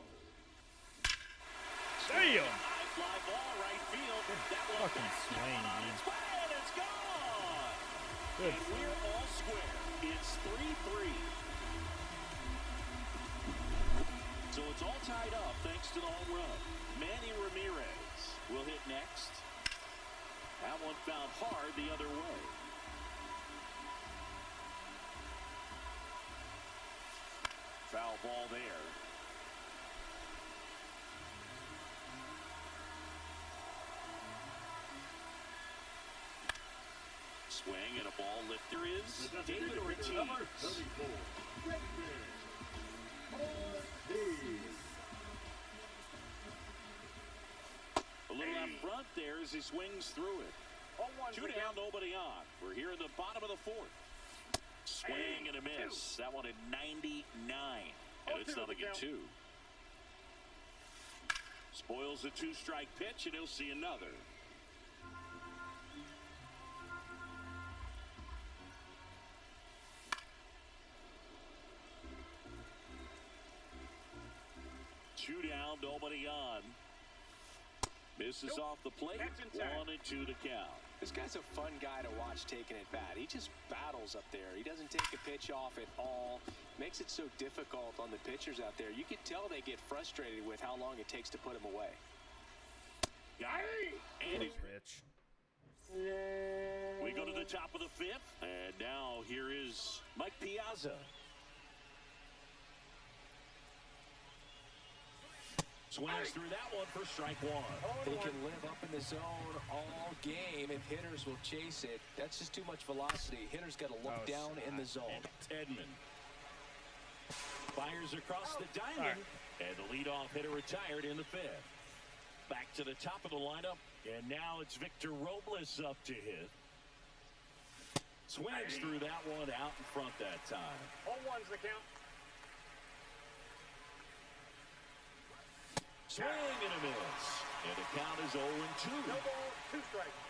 Damn! High fly ball right field. That one Fucking back swing, on dude. its way, and it's gone. Good. And we're all square. It's 3-3. So it's all tied up thanks to the home run. Manny Ramirez will hit next. That one found hard the other way. Foul ball there. Swing and a ball lifter is The David designated Ortiz. hitter, number 34. David Ortiz. A little up front there as he swings through it. 2 down, nobody on. We're here in the bottom of the fourth. Swing and a miss. That one at 99. And it's 0-2. Spoils the 2-strike pitch, and he'll see another. Two down, nobody on. Misses off the plate. 1-2 to count. This guy's a fun guy to watch taking at bat. He just battles up there. He doesn't take a pitch off at all. Makes it so difficult on the pitchers out there. You can tell they get frustrated with how long it takes to put him away. Got it. And he's Rich. We go to the top of the fifth, and now here is Mike Piazza. Swings through that one for strike one. They can live up in the zone all game if hitters will chase it. That's just too much velocity. Hitters got to look down in the zone. Edman fires across the diamond, and the leadoff hitter retired in the fifth. Back to the top of the lineup, and now it's Victor Robles up to hit. Swings through that one out in front that time. 0-1's the count. Swing and a miss. And the count is 0-2. No ball, 2 strikes.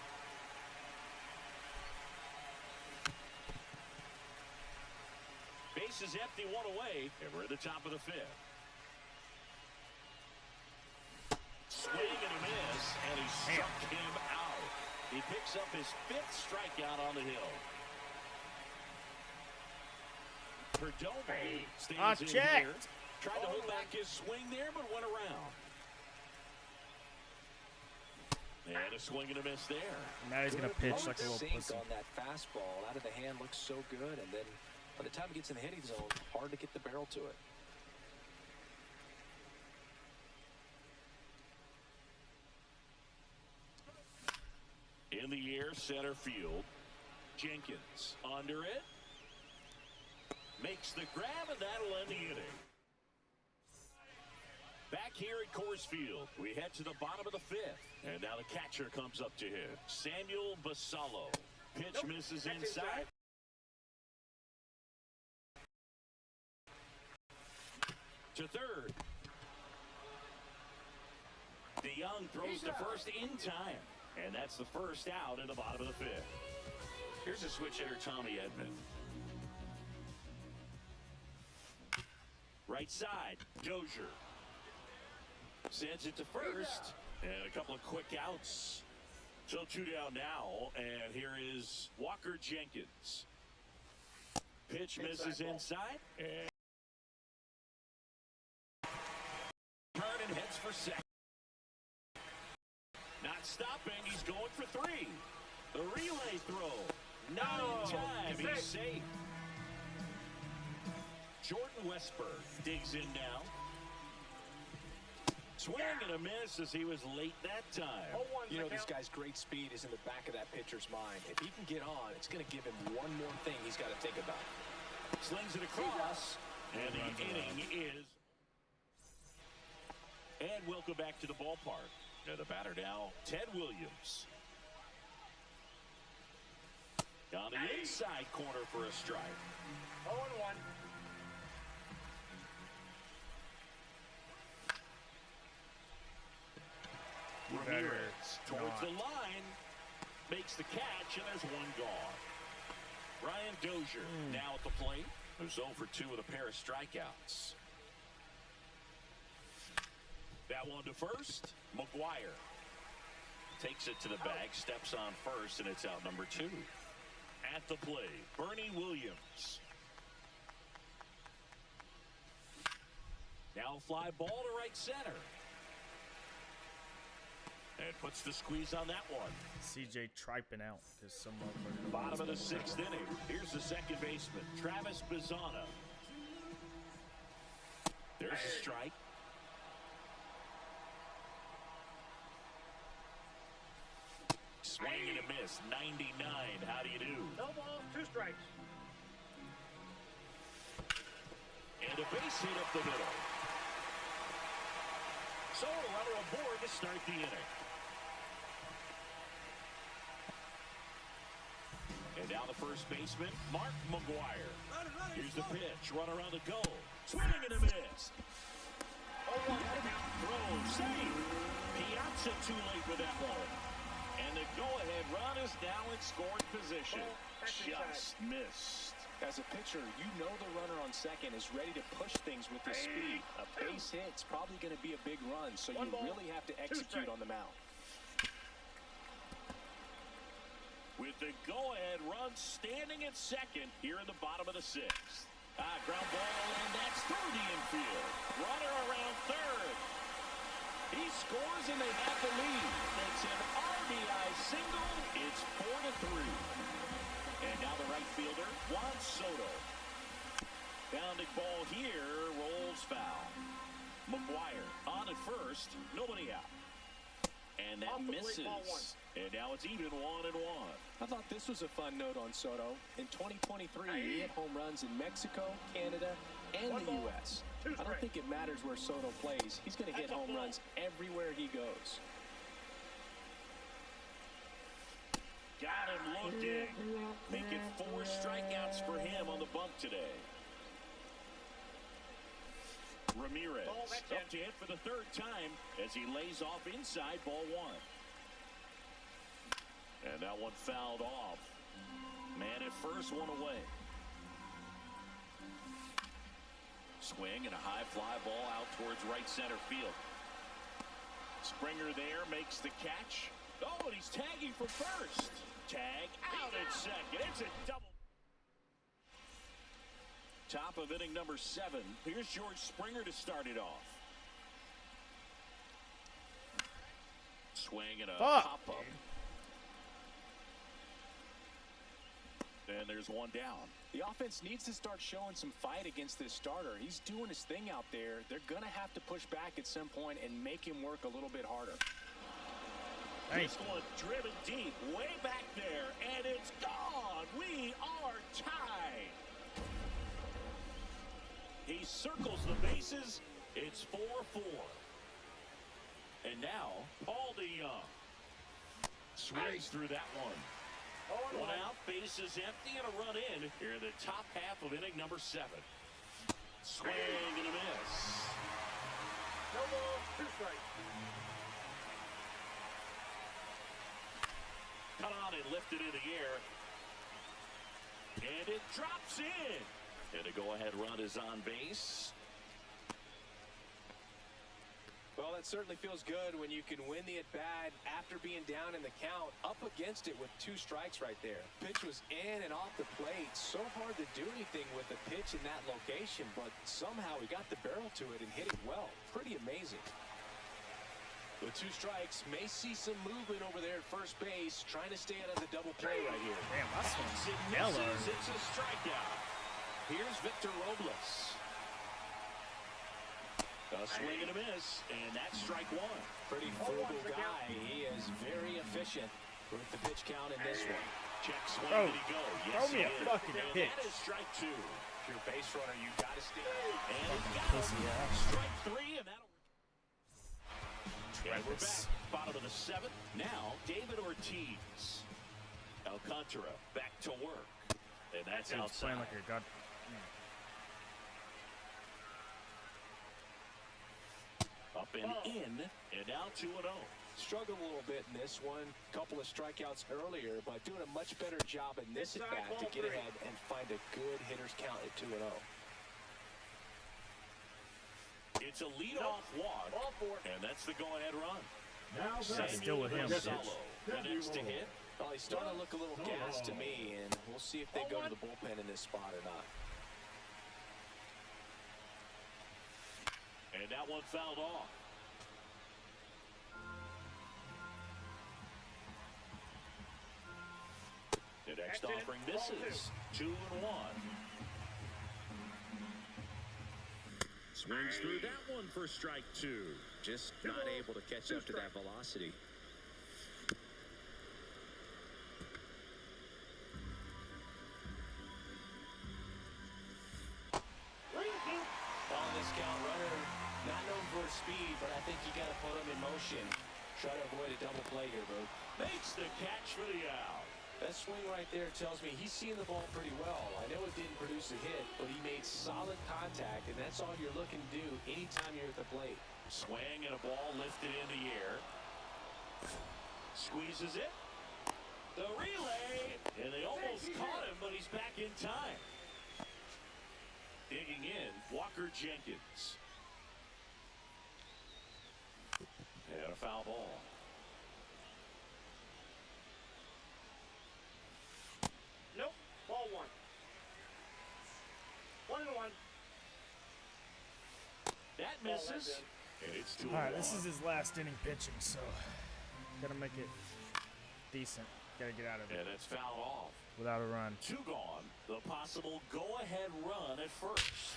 Base is empty, 1 away, and we're at the top of the fifth. Swing and a miss, and he struck him out. He picks up his 5th strikeout on the hill. Perdomo stands in here. Tried to hold back his swing there, but went around. And a swing and a miss there. Now he's gonna pitch like a little Sink pussy. on that fastball. Out of the hand looks so good, and then by the time it gets in the hitting zone, hard to get the barrel to it. In the air, center field. Jenkins under it. Makes the grab, and that'll end the inning. Back here at Coors Field, we head to the bottom of the fifth. And now the catcher comes up to hit. Samuel Basallo. Pitch misses inside. To third. DeYoung throws to first in time. And that's the first out in the bottom of the fifth. Here's a switch hitter, Tommy Edman. Right side, Dozier. Sends it to first. And a couple of quick outs. So 2 down now. And here is Walker Jenkins. Pitch misses inside. And turn and heads for second. Not stopping. He's going for 3. The relay throw. Not in time. He's safe. Jordan Westberg digs in now. Swing and a miss as he was late that time. You know, this guy's great speed is in the back of that pitcher's mind. If he can get on, it's going to give him one more thing he's got to think about. Slings it across. And the inning is. And welcome back to the ballpark. Now the batter now, Ted Williams. On the inside corner for a strike. 0-1. Towards the line. Makes the catch, and there's one gone. Ryan Dozier now at the plate. Who's 0 for 2 with a pair of strikeouts. That one to first. McGuire takes it to the bag, steps on first, and it's out number 2. At the plate, Bernie Williams. Now fly ball to right center. And puts the squeeze on that one. CJ triping out because some Bottom of the 6th inning. Here's the second baseman, Travis Bizzana. There's a strike. Swing and a miss. 99. How do you do? No balls, 2 strikes. And a base hit up the middle. So a runner aboard to start the inning. And now the first baseman, Mark McGuire. Here's the pitch. Runner on the go. Swing and a miss. Throw, save. Piazza too late with that one. And the go-ahead run is now in scoring position. Just missed. As a pitcher, you know the runner on second is ready to push things with his speed. A base hit's probably going to be a big run, so you really have to execute on the mound. With the go-ahead run standing at second here in the bottom of the 6th. Ground ball, and that's through the infield. Runner around third. He scores, and they have the lead. It's an RBI single. It's 4-3. And now the right fielder, Juan Soto. Bounding ball here, rolls foul. McGuire on at first, nobody out. And that misses. And now it's even 1-1. I thought this was a fun note on Soto. In 2023, he hit home runs in Mexico, Canada, and the U.S. I don't think it matters where Soto plays. He's going to hit home runs everywhere he goes. Got him looking. Making 4 strikeouts for him on the bump today. Ramirez up to hit for the 3rd time as he lays off inside ball 1. And that one fouled off. Man at first, one away. Swing and a high fly ball out towards right center field. Springer there makes the catch. Oh, and he's tagging for first. Tag out at second. It's a double. Top of inning number 7. Here's George Springer to start it off. Swing and a pop-up. And there's one down. The offense needs to start showing some fight against this starter. He's doing his thing out there. They're going to have to push back at some point and make him work a little bit harder. This one driven deep, way back there, and it's gone. We are tied. He circles the bases. It's 4-4. And now, Paul DeYoung swings through that one. One out, base is empty, and a run in here in the top half of inning number 7. Swing and a miss. No balls, 2 strikes. Cut on and lifted in the air. And it drops in. And a go-ahead run is on base. Well, that certainly feels good when you can win the at-bat after being down in the count, up against it with 2 strikes right there. Pitch was in and off the plate. So hard to do anything with a pitch in that location, but somehow he got the barrel to it and hit it well. Pretty amazing. With 2 strikes, may see some movement over there at first base, trying to stay out of the double play right here. Damn, that's It yellow. misses. It's a strikeout. Here's Victor Robles. A swing and a miss, and that's strike 1. Pretty frugal guy. He is very efficient with the pitch count in this one. Check swing, Oh, did he go? Yes, throw me he a did. fucking And pitch. that is strike 2. If you're a base runner, you got to stay. And he got Pussy him. ass. Strike 3, and that'll... And we're back. Bottom of the 7th. Now, David Ortiz. Alcantara back to work. And that's Dude's outside. playing like a god. Up and in, and now 2-0. Struggled a little bit in this one. Couple of strikeouts earlier, but doing a much better job in this Inside, at-bat to ball get three. ahead and find a good hitter's count at 2-0. It's a leadoff walk, Ball four. and that's the go-ahead run. Now That's still with him. Gonzalo, the next to hit. Well, he's starting to look a little gassed to me, and we'll see if they go to the bullpen in this spot or not. And that one fouled off. The next That's it. offering Ball misses. 2-1. Swings through that one for strike 2. Just not able to catch up to that velocity. On this count, runner not known for his speed, but I think you got to put him in motion. Try to avoid a double play here, Boo. Makes the catch for the out. That swing right there tells me he's seeing the ball pretty well. I know it didn't produce a hit, but he made solid contact, and that's all you're looking to do anytime you're at the plate. Swing and a ball lifted in the air. Squeezes it. The relay. And they almost caught him, but he's back in time. Digging in, Walker Jenkins. And a foul ball. Nope. Ball one. 1-1. That misses. And it's 2-1. All right, this is his last inning pitching, so gotta make it decent. Gotta get out of it And it's fouled off. without a run. 2 gone. The possible go-ahead run at first.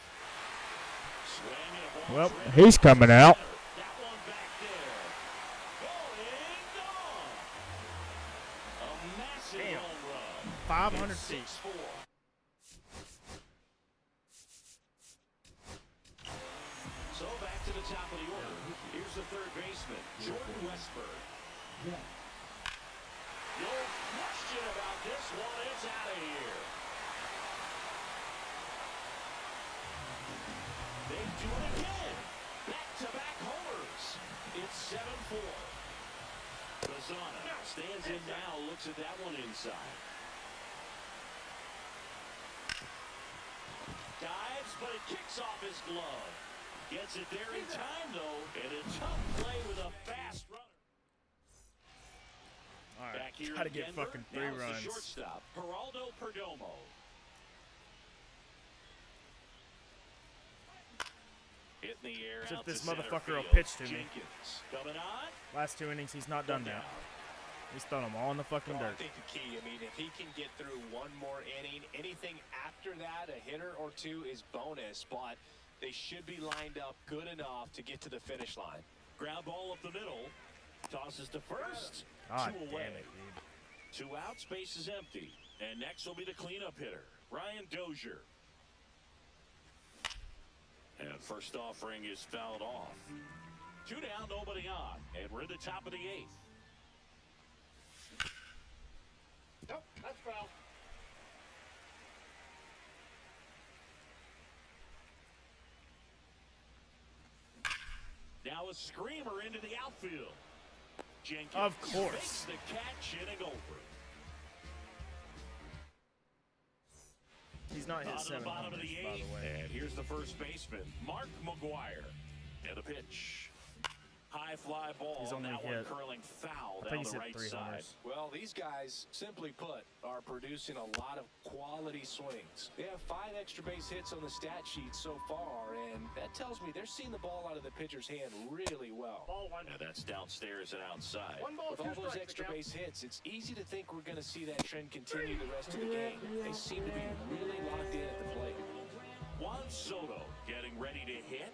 Swing and a ball Well, driven he's coming out. That one back there. Going gone. A massive Damn. home run. 500 It's feet. 6-4. So back to the top of the order. Here's the third baseman, Jordan Westburg. No question about this one. It's out of here. They do it again. Back-to-back homers. It's 7-4. Bazana stands in now, looks at that one inside. Dives, but it kicks off his glove. Gets it there in time, though, and a tough play with a fast runner. All right, Back here gotta in get Denver, fucking now 3 it's the runs. shortstop, Geraldo Perdomo. Hitting the air As if out this to center motherfucker will field. pitch to me. Jenkins coming on. Last 2 innings, he's not done now. He's thrown them all in the fucking Well, I dirt. think the key, I mean, if he can get through one more inning, anything after that, a hitter or two is bonus, but they should be lined up good enough to get to the finish line. Ground ball up the middle. Tosses to first. God 2 away. damn it, dude. 2 out, space is empty. And next will be the cleanup hitter, Ryan Dozier. And first offering is fouled off. 2 down, nobody on. And we're at the top of the 8th. Nope. That's foul. Now a screamer into the outfield. Jenkins Of course. makes the catch, inning over. He's not hit On to the 7 bottom of homers, the by 8th. the way. And here's the first baseman, Mark McGuire. And the pitch. High fly ball. He's only that hit- one curling foul I down think he's the hit right 3 side. homers. Well, these guys, simply put, are producing a lot of quality swings. They have 5 extra base hits on the stat sheet so far, and that tells me they're seeing the ball out of the pitcher's hand really well. Ball one. And that's downstairs and outside. 1 ball, With 2 all those strikes. extra Miguel. base hits, it's easy to think we're going to see that trend continue the rest of the game. They seem to be really locked in at the plate. Juan Soto getting ready to hit.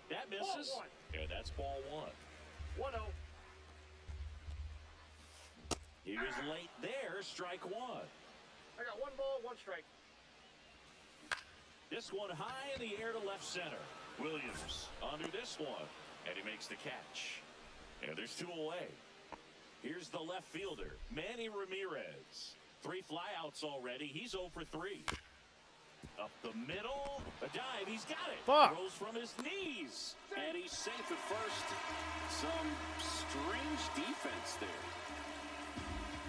That misses. Ball 1. And that's ball 1. 1-0. He was late there, strike 1. I got 1 ball, 1 strike. This one high in the air to left center. Williams under this one, and he makes the catch. And there's 2 away. Here's the left fielder, Manny Ramirez. 3 flyouts already. He's 0 for 3. Up the middle, A dive, he's got it. Fuck. Rolls from his knees. And he's safe at first. Some strange defense there.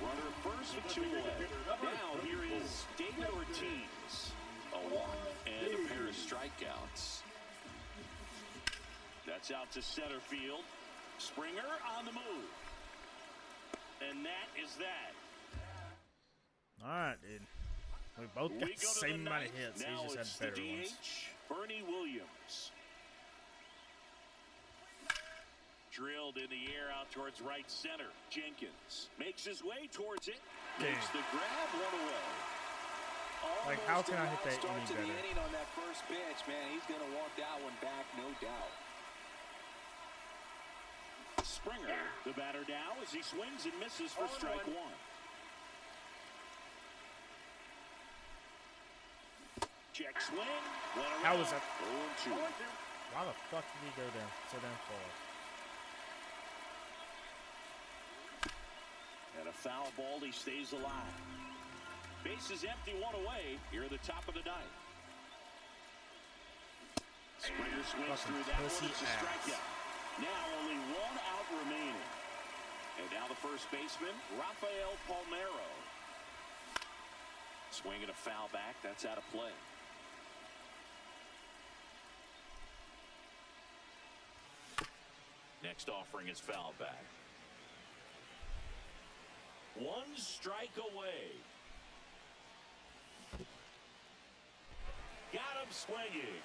Runner first with 2 away. Now here is David Ortiz. A walk and a pair of strikeouts. That's out to center field. Springer on the move. And that is that. All right, dude. We both got We the go to same the amount of ninth. hits. Now He just it's had the better ones. DH, Bernie Williams. Drilled in the air out towards right center. Jenkins makes his way towards it. Makes the grab, 1 away. Like, how Almost can a I hit wild that start any to the better? inning on that first pitch, man. He's going to walk that one back, no doubt. Springer, the batter now as he swings and misses for strike 1. Check swing. How was that? 0-2. Why the fuck did he go down so damn far? And a foul ball, he stays alive. Base is empty, 1 away. Here at the top of the 9th. Springer swings Fucking through that one. pussy It's a ass. strikeout. Now only 1 out remaining. And now the first baseman, Rafael Palmeiro. Swinging a foul back. That's out of play. Next offering is foul back. 1 strike away. Got him swinging.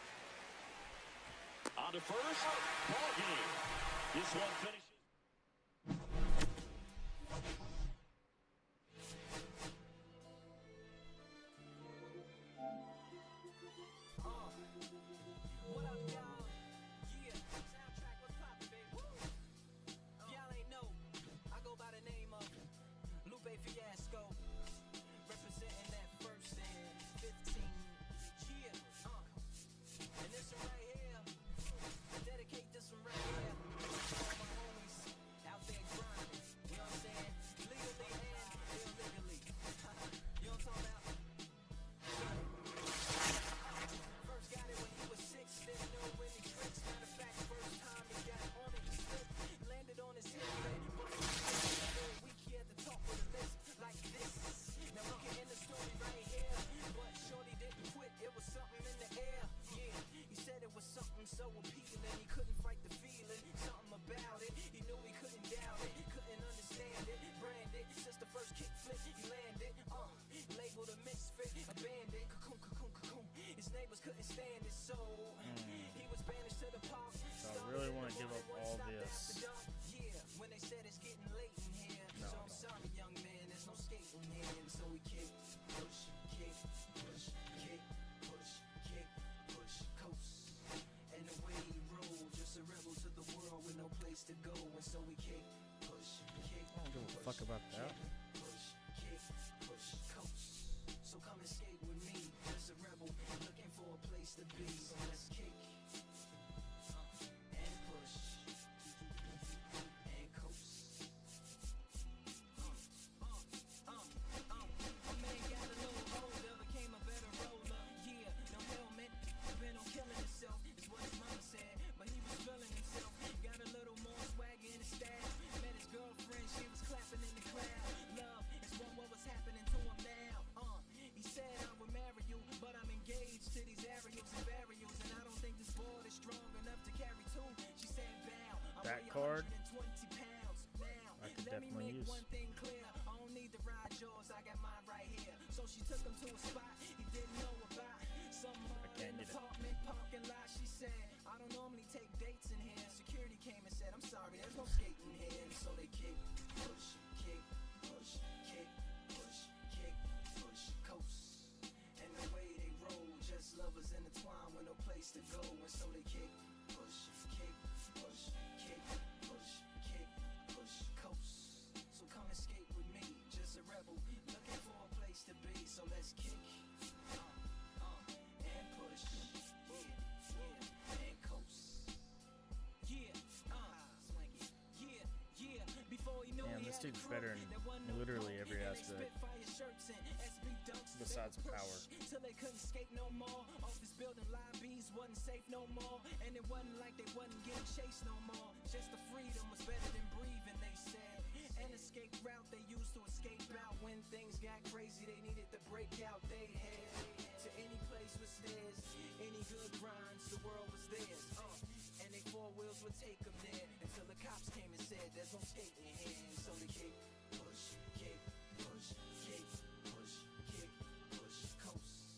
On to first. Ball game. This one finishes. What up, y'all? Yeah, soundtrack, what's poppin', baby? Woo! If y'all ain't know, I go by the name of Lupe Fiasco, representing that first and 15. Yeah, and this one right here, I dedicate this one right here to all my homies out there grinding. You know what I'm saying? Legally and illegally. You know what I'm talking about? First got it when he was 6, didn't know any tricks. Matter of fact, first time he got on it, he slipped, landed on his hip, man. But week he had to talk with a lisp like this. Now we can end the story right here, but shorty didn't quit. It was something in the air. Yeah, he said it was something so appealing. He couldn't fight the feeling, something about it. He knew he couldn't doubt it, couldn't understand it. Brand it since the first kick flip, he landed. Labeled a misfit, a bandit. Cocoon, cocoon, cocoon. His neighbors couldn't stand it, so he was banished to the park. So I really want to give up all this. Yeah, when they said it's getting late in here. No, So I I'm don't. sorry, young man, there's no skating here. And so we kick, push, kick, push, kick, push, kick, push, coast. And the way he rolled, just a rebel to the world with no place to go. And so we kick, push, kick, I don't give a fuck about that. push, kick, push, coast. So come and skate with me, just a rebel looking for a place to be. So let's kick and push and coast. A man got a little older, became a better roller. Yeah, no helmet, been on killing himself, is what his mama said. But he was feeling himself, got a little more swag in his style. Met his girlfriend, she was clapping in the crowd. Love is what was happening to him now. He said I would marry you, but I'm engaged to these aerials and burials, and I don't think this board is strong enough to carry two. She said, bow. I That weigh card, 120 pounds. Now, I could let me definitely make use. one thing clear. I don't need to ride yours, I got mine right here. So she took him to a spot he didn't know about. Some mall can't in get it. apartment parking lot. She said, I don't normally take dates in here. Security came and said, I'm sorry, there's no skating here. And so they kick, push, kick, push, kick, push, kick, push, coast. And the way they roll, just lovers intertwined with no place to go. And so they kick, push, kick, push, kick, push, kick, push, coast. So come and skate with me, just a rebel looking for a place to be. So let's kick and push, yeah, and coast. Yeah, swanky, yeah. Before he knew Man, he this had dude's a crew, better in there wasn't no literally crew, every and they aspect. Spitfire shirts and SB dunks, Besides they would power. push till they couldn't skate no more. Off this building lobby, safe no more, and it wasn't like they wasn't getting chased no more. Just the freedom was better than breathing, they said. An escape route they used to escape out when things got crazy. They needed to break out they head to any place with stairs, any good grinds. The world was theirs, and they four wheels would take them there until the cops came and said there's no skating here. So they kick, push, kick, push, kick, push, kick, push, coast.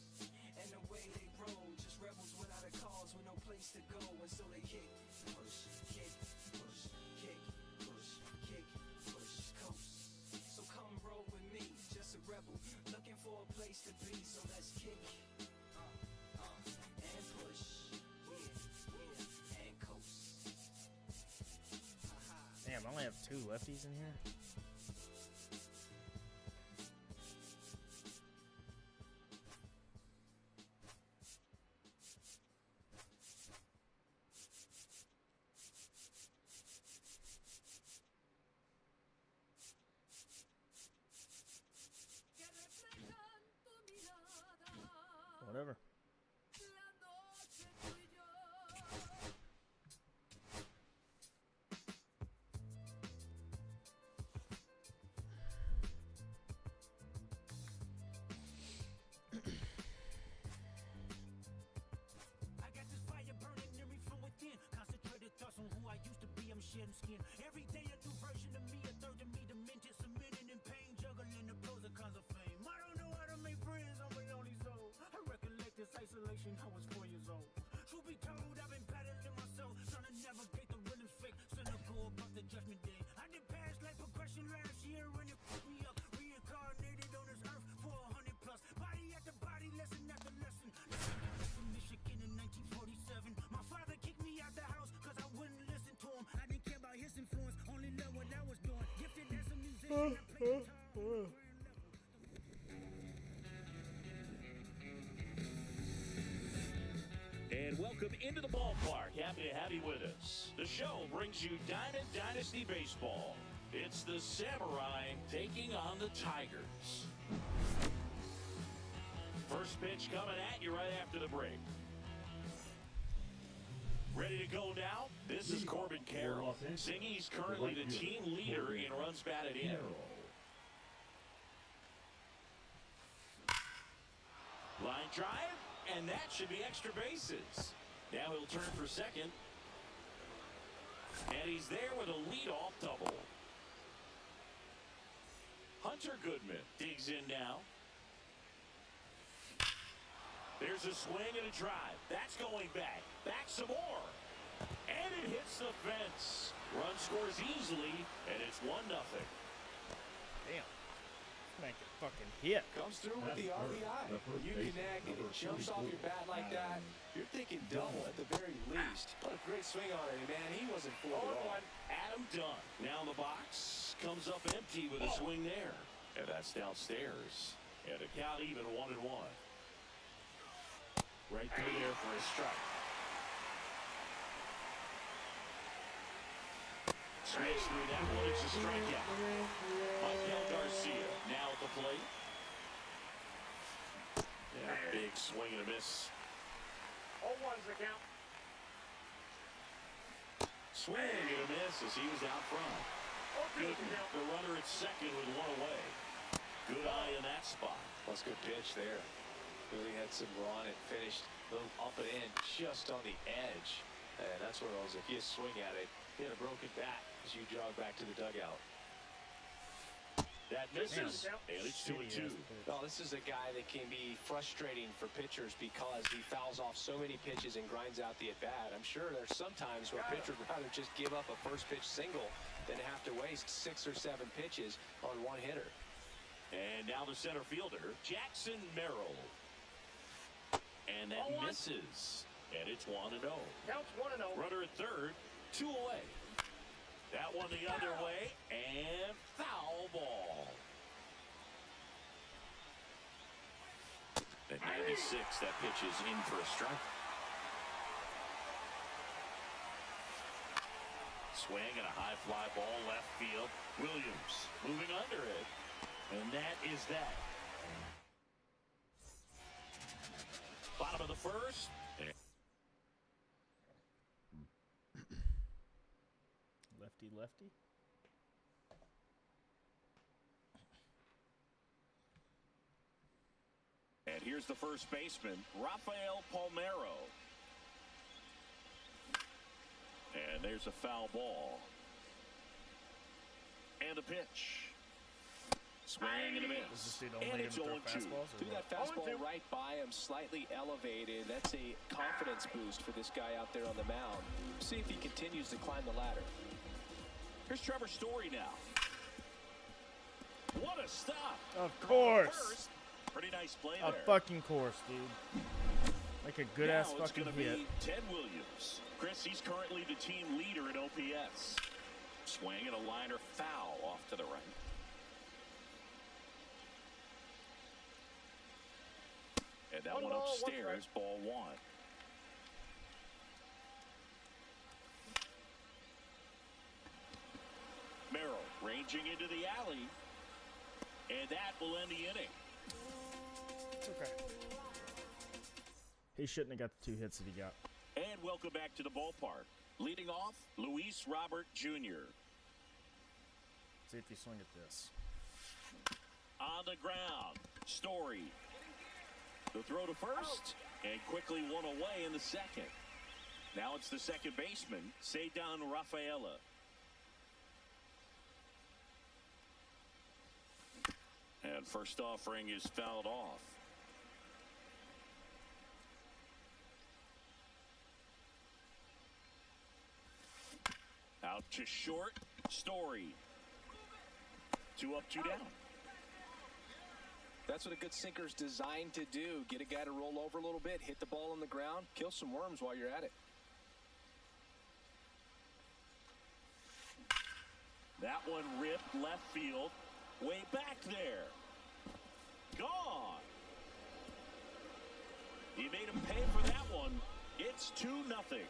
And the way they roll, just rebels without a cause with no place to go. And so they kick, push, kick, push, kick, push, kick, push, coast. So come roll with me, just a rebel looking for a place to be. So let's kick, and push, yeah, and coast. Damn, I only have 2 lefties in here. Whatever. I got this fire burning in me from within. Concentrated thoughts on who I used to be. I'm shedding skin. Every day a new version of me, a third of me demented, submitting in pain, juggling the pros and cons of fame. I don't know how to make friends, I'm a lonely soul. I recollect this isolation, I was 4 years old. Truth be told, I've been battling myself, trying to navigate the real and fake, cynical about the judgment day. I did past life progression last year when it fucked me up. Reincarnated on this earth for 100 plus. Body after body, lesson after lesson. From Michigan in 1947. My father kicked me out the house cause I wouldn't listen to him. I didn't care about his influence, only loved what I was doing. Gifted as a musician, I played guitar. And welcome into the ballpark. Happy to have you with us. The show brings you Diamond Dynasty Baseball. It's the Samurai taking on the Tigers. First pitch coming at you right after the break. Ready to go now? This is Corbin Carroll. Singy's currently the team leader in runs batted in. Line drive, and that should be extra bases. Now he'll turn for second. And he's there with a leadoff double. Hunter Goodman digs in now. There's a swing and a drive. That's going back. Back some more. And it hits the fence. Run scores easily, and it's 1-0. Damn. Make it fucking hit. Comes through with the RBI. You connect and it jumps off your bat like that. You're thinking double at the very least. What a great swing on it, man. He wasn't fooled at all. Adam Dunn now in the box. Comes up empty with a swing there. And that's downstairs. And a count even 1-1. Right through there for a strike. Smash through that one. It's a strikeout. Michael Garcia now at the plate. Yeah, big swing and a miss. 0-1's the count. Swing and a miss as he was out front. Good. The runner at second with one away. Good eye in that spot. That's a good pitch there. Really had some run and finished a little up and in just on the edge. And that's where I was, if you swing at it, hit a broken bat as you jog back to the dugout. That misses, and it's 2-2. Well, this is a guy that can be frustrating for pitchers because he fouls off so many pitches and grinds out the at-bat. I'm sure there's some times where a pitcher would rather just give up a first pitch single than have to waste 6 or 7 pitches on one hitter. And now the center fielder, Jackson Merrill. And that misses. And it's 1-0. Counts 1-0. Runner at third, 2 away. That one the other way, and foul ball. At 96, that pitch is in for a strike. Swing and a high fly ball left field. Williams moving under it. And that is that. Bottom of the first. Lefty, lefty. And here's the first baseman, Rafael Palmeiro. And there's a foul ball. And a pitch. Swing and a Does miss. this dude only And hit it's him 0-2. throw fastballs? Threw Or what? that fastball right by him, slightly elevated. That's a confidence boost for this guy out there on the mound. See if he continues to climb the ladder. Here's Trevor Story now. What a stop. Of course. First. Pretty nice play A there. fucking course, dude. Like a good ass Now it's fucking going hit. to be Ted Williams. Chris, he's currently the team leader in OPS. Swing and a liner foul off to the right. And that One one ball, one upstairs, ball one. Merrill ranging into the alley. And that will end the inning. It's okay. He shouldn't have got the 2 hits that he got. And welcome back to the ballpark. Leading off, Luis Robert Jr. See if you swing at this. On the ground, Story. The throw to first, and quickly one away in the second. Now it's the second baseman, Ceddanne Rafaela. And first offering is fouled off. Out to short, Story. 2 up, 2 down. That's what a good sinker's designed to do. Get a guy to roll over a little bit, hit the ball on the ground, kill some worms while you're at it. That one ripped left field, way back there. Gone. He made him pay for that one. It's 2-0.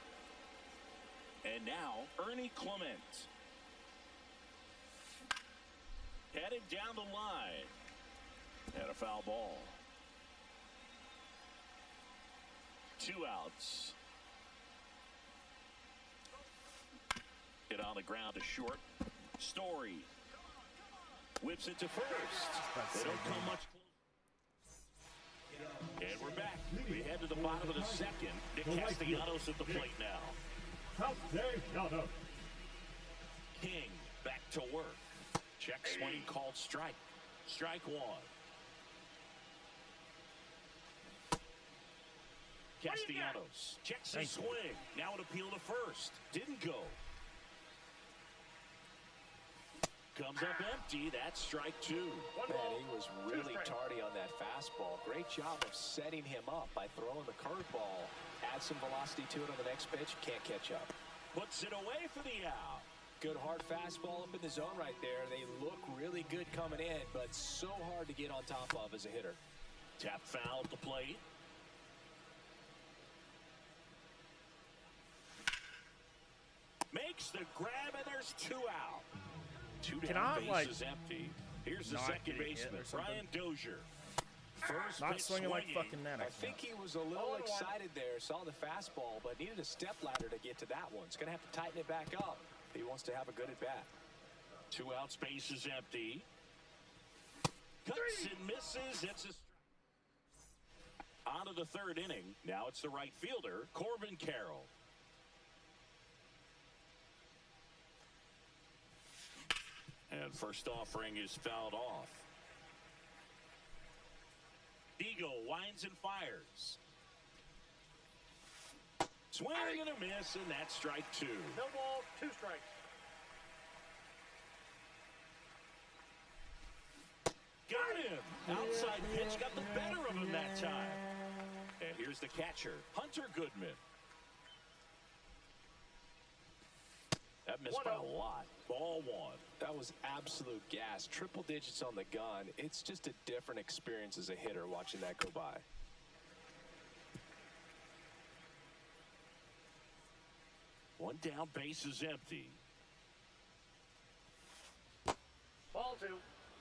And now, Ernie Clement. Headed down the line. And a foul ball. 2 outs. Hit on the ground to short. Story. Whips it to first. They don't come much closer. And we're back. We head to the bottom of the second. Nick Castellanos at the plate now. Castellanos. King back to work. Check swing called strike. Strike one. Castellanos checks his swing. Now an appeal to first. Didn't go. Comes up empty. That's strike 2. Man, he was really tardy on that fastball. Great job of setting him up by throwing the curveball. Add some velocity to it on the next pitch. Can't catch up. Puts it away for the out. Good hard fastball up in the zone right there. They look really good coming in, but so hard to get on top of as a hitter. Tap foul at the plate. Makes the grab, and there's 2 out. 2 Can down, I, bases empty. Here's the not second get a hit baseman, or something? Brian Dozier. First Not pitch swinging like swinging. fucking that. I think he was a little excited there, saw the fastball, but needed a step ladder to get to that one. He's going to have to tighten it back up if he wants to have a good at-bat. 2 out, space is empty. Cuts and misses. It's a strike. On to the third inning. Now it's the right fielder, Corbin Carroll. And first offering is fouled off. Eagle winds and fires. Swing and a miss, and that's strike 2. No ball, 2 strikes. Got him. Outside pitch got the better of him that time. And here's the catcher, Hunter Goodman. That missed by a lot. Ball 1. That was absolute gas. Triple digits on the gun. It's just a different experience as a hitter watching that go by. One down, base is empty. Ball 2.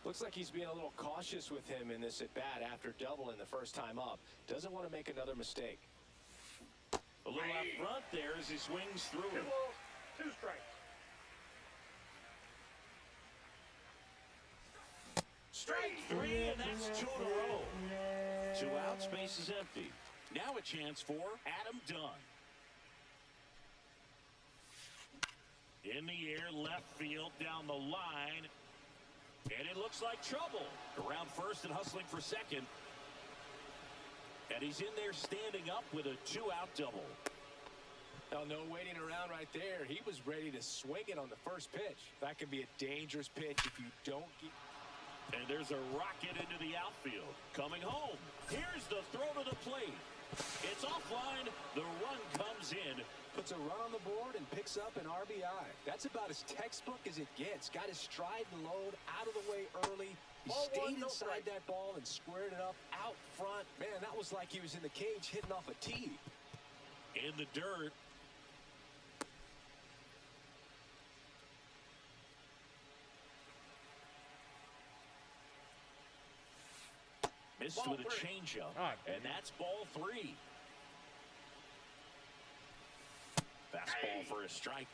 Looks like he's being a little cautious with him in this at-bat after doubling the first time up. Doesn't want to make another mistake. A little out front there as he swings through 2 it. balls, 2 strikes. three, and that's 2 in a row. 2 out, space is empty. Now a chance for Adam Dunn. In the air, left field, down the line. And it looks like trouble. Around first and hustling for second. And he's in there standing up with a 2-out double. Oh, no waiting around right there. He was ready to swing it on the first pitch. That could be a dangerous pitch if you don't get... And there's a rocket into the outfield. Coming home. Here's the throw to the plate. It's offline. The run comes in. Puts a run on the board and picks up an RBI. That's about as textbook as it gets. Got his stride and load out of the way early. He stayed inside that ball and squared it up out front. Man, that was like he was in the cage hitting off a tee. In the dirt. Missed with a changeup. And that's ball 3. Fastball for a strike.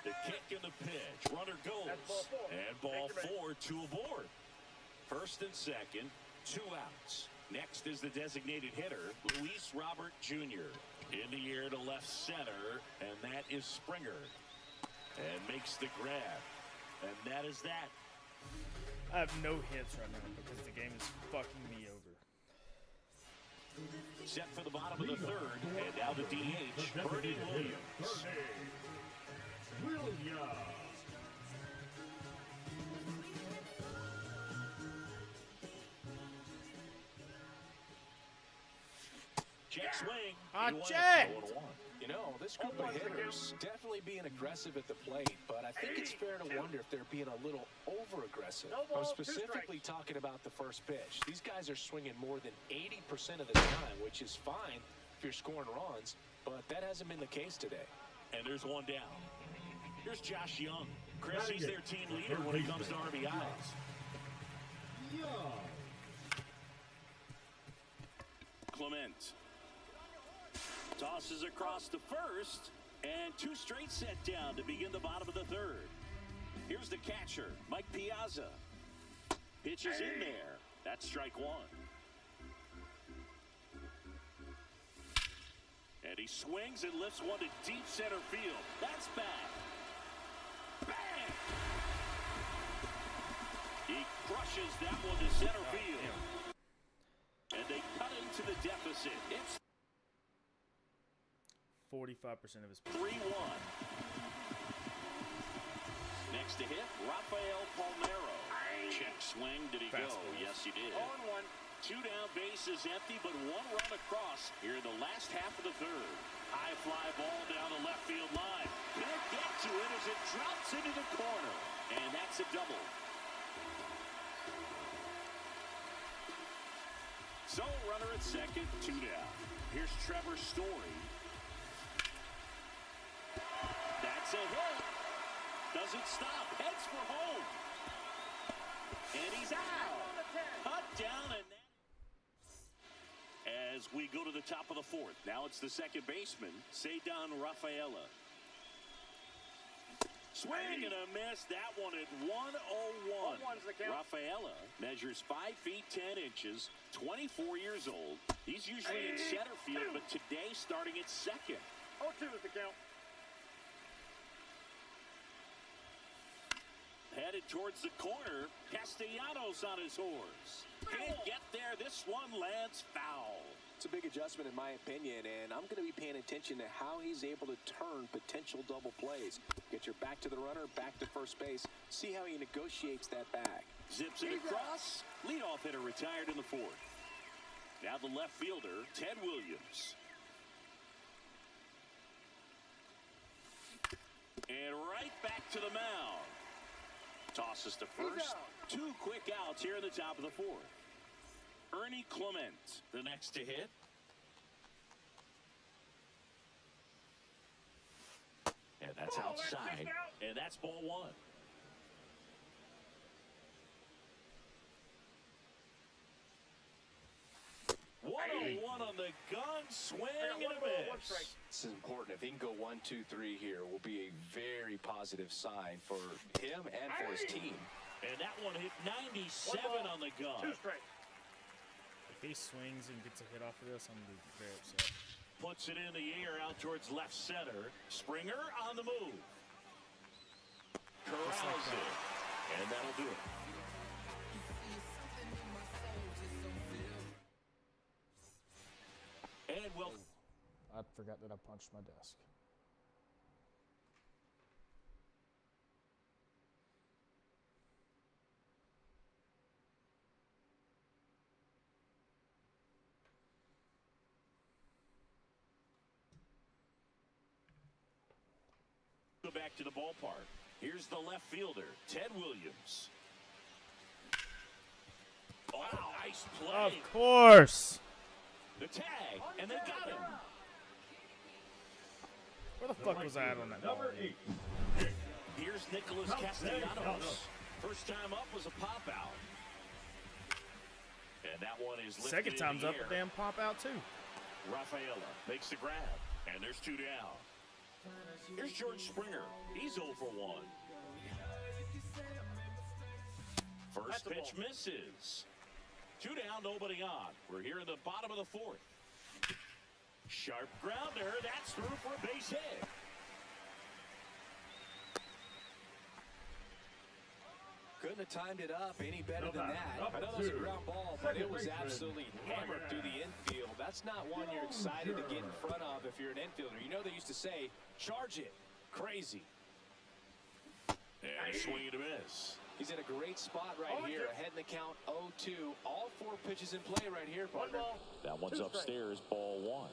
The kick and the pitch. Runner goes. And ball 4, 2 aboard. First and second, 2 outs. Next is the designated hitter, Luis Robert Jr. In the air to left center, and that is Springer. And makes the grab. And that is that. I have no hits right now because the game is fucking me over. Set for the bottom of the third, and now the DH, Bernie Williams. Check swing. Check. You know, this group of hitters definitely being aggressive at the plate, but I think it's fair to wonder if they're being a little over-aggressive. I'm specifically talking about the first pitch. These guys are swinging more than 80% of the time, which is fine if you're scoring runs, but that hasn't been the case today. And there's one down. Here's Josh Young. Chris, he's their team leader when it comes to RBIs. Clement tosses across to first, and 2 straight set down to begin the bottom of the third. Here's the catcher, Mike Piazza. Pitches in there. That's strike 1. And he swings and lifts one to deep center field. That's back. Bang! He crushes that one to center field. And they cut into the deficit. It's 45% of his 3-1. Next to hit, Rafael Palmeiro. Check swing. Did he go? Yes, he did. 0-1. 2 down, base is empty, but 1 run across here in the last half of the third. High fly ball down the left field line. Can't get to it as it drops into the corner. And that's a double. So, runner at second, 2 down. Here's Trevor Story. That's a hit. Doesn't stop. Heads for home. And he's out. Cut down, and that. As we go to the top of the 4th. Now it's the second baseman, Ceddanne Rafaela. Swing and a miss. That one at 101. 1-1's the count. Rafaela measures 5 feet 10 inches, 24 years old. He's usually in center field, but today starting at second. 0-2 is the count. Headed towards the corner. Castellanos on his horse. Can't get there. This one lands foul. It's a big adjustment in my opinion, and I'm going to be paying attention to how he's able to turn potential double plays. Get your back to the runner, back to first base. See how he negotiates that back. Zips it across. Leadoff hitter retired in the 4th. Now the left fielder, Ted Williams. And right back to the mound. Tosses to first. 2 quick outs here in the top of the 4th. Ernie Clement, the next to hit. And that's outside. And that's ball 1. One on on the gun, swing and a One miss. strike. This is important. If he can go 1, 2, 3 here, will be a very positive sign for him and for his team. And that one hit 97 One ball, on the gun. 2 strike. If he swings and gets a hit off of this, I'm going to be very upset. Puts it in the air out towards left center. Springer on the move. Corrals it. And that'll do it. And we'll I forgot that I punched my desk. go back to the ballpark. Here's the left fielder, Ted Williams. Oh, nice play. Of course. The tag, and they got him. Where the fuck was I at on that ball? Number 8. Here's Nicholas Castellanos. First time up was a pop out. And that one is lifted Second in time's the up air. a damn pop out too. Rafaela makes the grab, and there's 2 down. Here's George Springer. He's 0 for 1. First pitch misses. 2 down, nobody on. We're here in the bottom of the 4th. Sharp grounder. That's through for a base hit. Couldn't have timed it up any better than that. I know it was a ground ball, but it was absolutely hammered through the infield. That's not one you're excited to get in front of if you're an infielder. You know they used to say, charge it. Crazy. And a swing and a miss. He's in a great spot right here. Ahead in the count 0-2. All 4 pitches in play right here, partner. That one's upstairs, ball 1.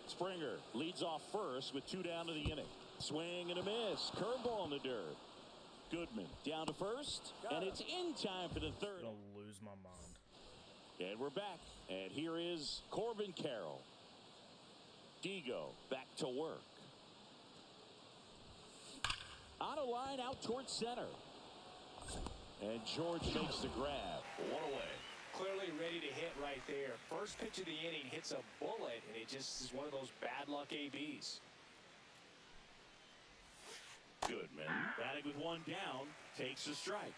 Springer leads off first with 2 down to the inning. Swing and a miss. Curveball in the dirt. Goodman down to first, and it's in time for the 3rd. I'm gonna lose my mind. And we're back. And here is Corbin Carroll. Digo back to work. On a line out towards center. And George makes the grab. 1 away. Clearly ready to hit right there. First pitch of the inning hits a bullet, and it just is one of those bad luck ABs. Goodman batting with 1 down, takes a strike.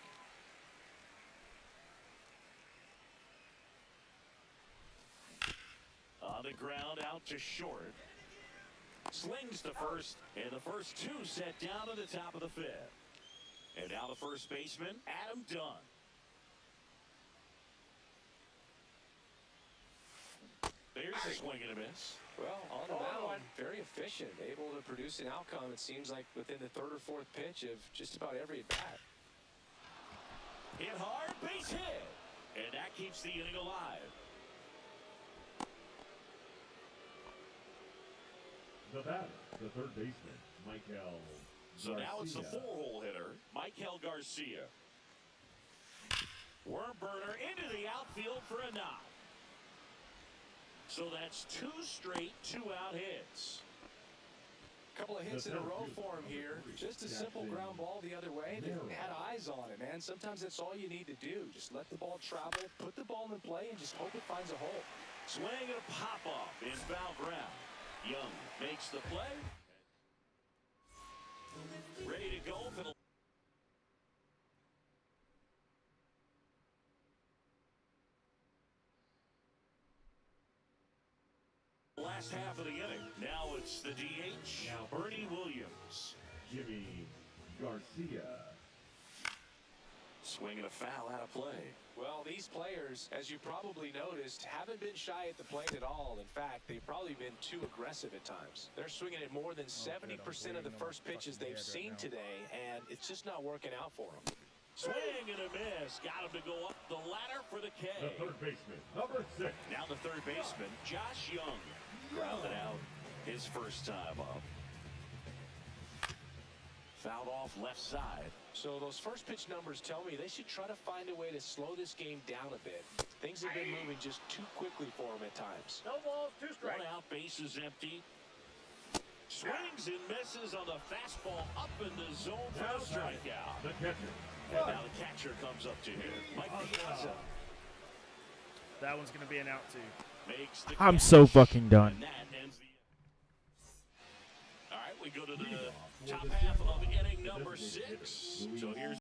On the ground out to short. Slings to first, and the first 2 set down to the top of the 5th. And now the first baseman, Adam Dunn. There's a swing and a miss. Well, on the mound, very efficient, able to produce an outcome, it seems like, within the 3rd or 4th pitch of just about every at-bat. Hit hard, base hit. And that keeps the inning alive. The batter, the third baseman, Michael So Garcia. now it's the 4-hole hitter, Michael Garcia. Worm burner into the outfield for a knock. So that's 2 straight 2-out hits. Couple of hits in a row for him here. Just a simple ground ball the other way. They had eyes on it, man. Sometimes that's all you need to do. Just let the ball travel, put the ball in play, and just hope it finds a hole. Swing and a pop-off in foul ground. Young makes the play. Ready to go for the last half of the inning. Now it's the DH, Bernie Williams. Jimmy Garcia. Swing and a foul out of play. Well, these players, as you probably noticed, haven't been shy at the plate at all. In fact, they've probably been too aggressive at times. They're swinging at more than 70% of the first pitches they've seen today, and it's just not working out for them. Swing and a miss. Got him to go up the ladder for the K. The third baseman, number 6. Now the third baseman, Josh Young. Grounded out his first time up. Fouled off left side. So those first pitch numbers tell me they should try to find a way to slow this game down a bit. Things have been moving just too quickly for them at times. No balls, 2 strikes. 1 out, base is empty. Swings and misses on the fastball up in the zone for the strikeout. The catcher. And now the catcher comes up to him, Mike Piazza. That one's going to be an out, too. Makes the I'm catch, so fucking done. and that ends the. All right, we go to the top half of inning number 6. So here's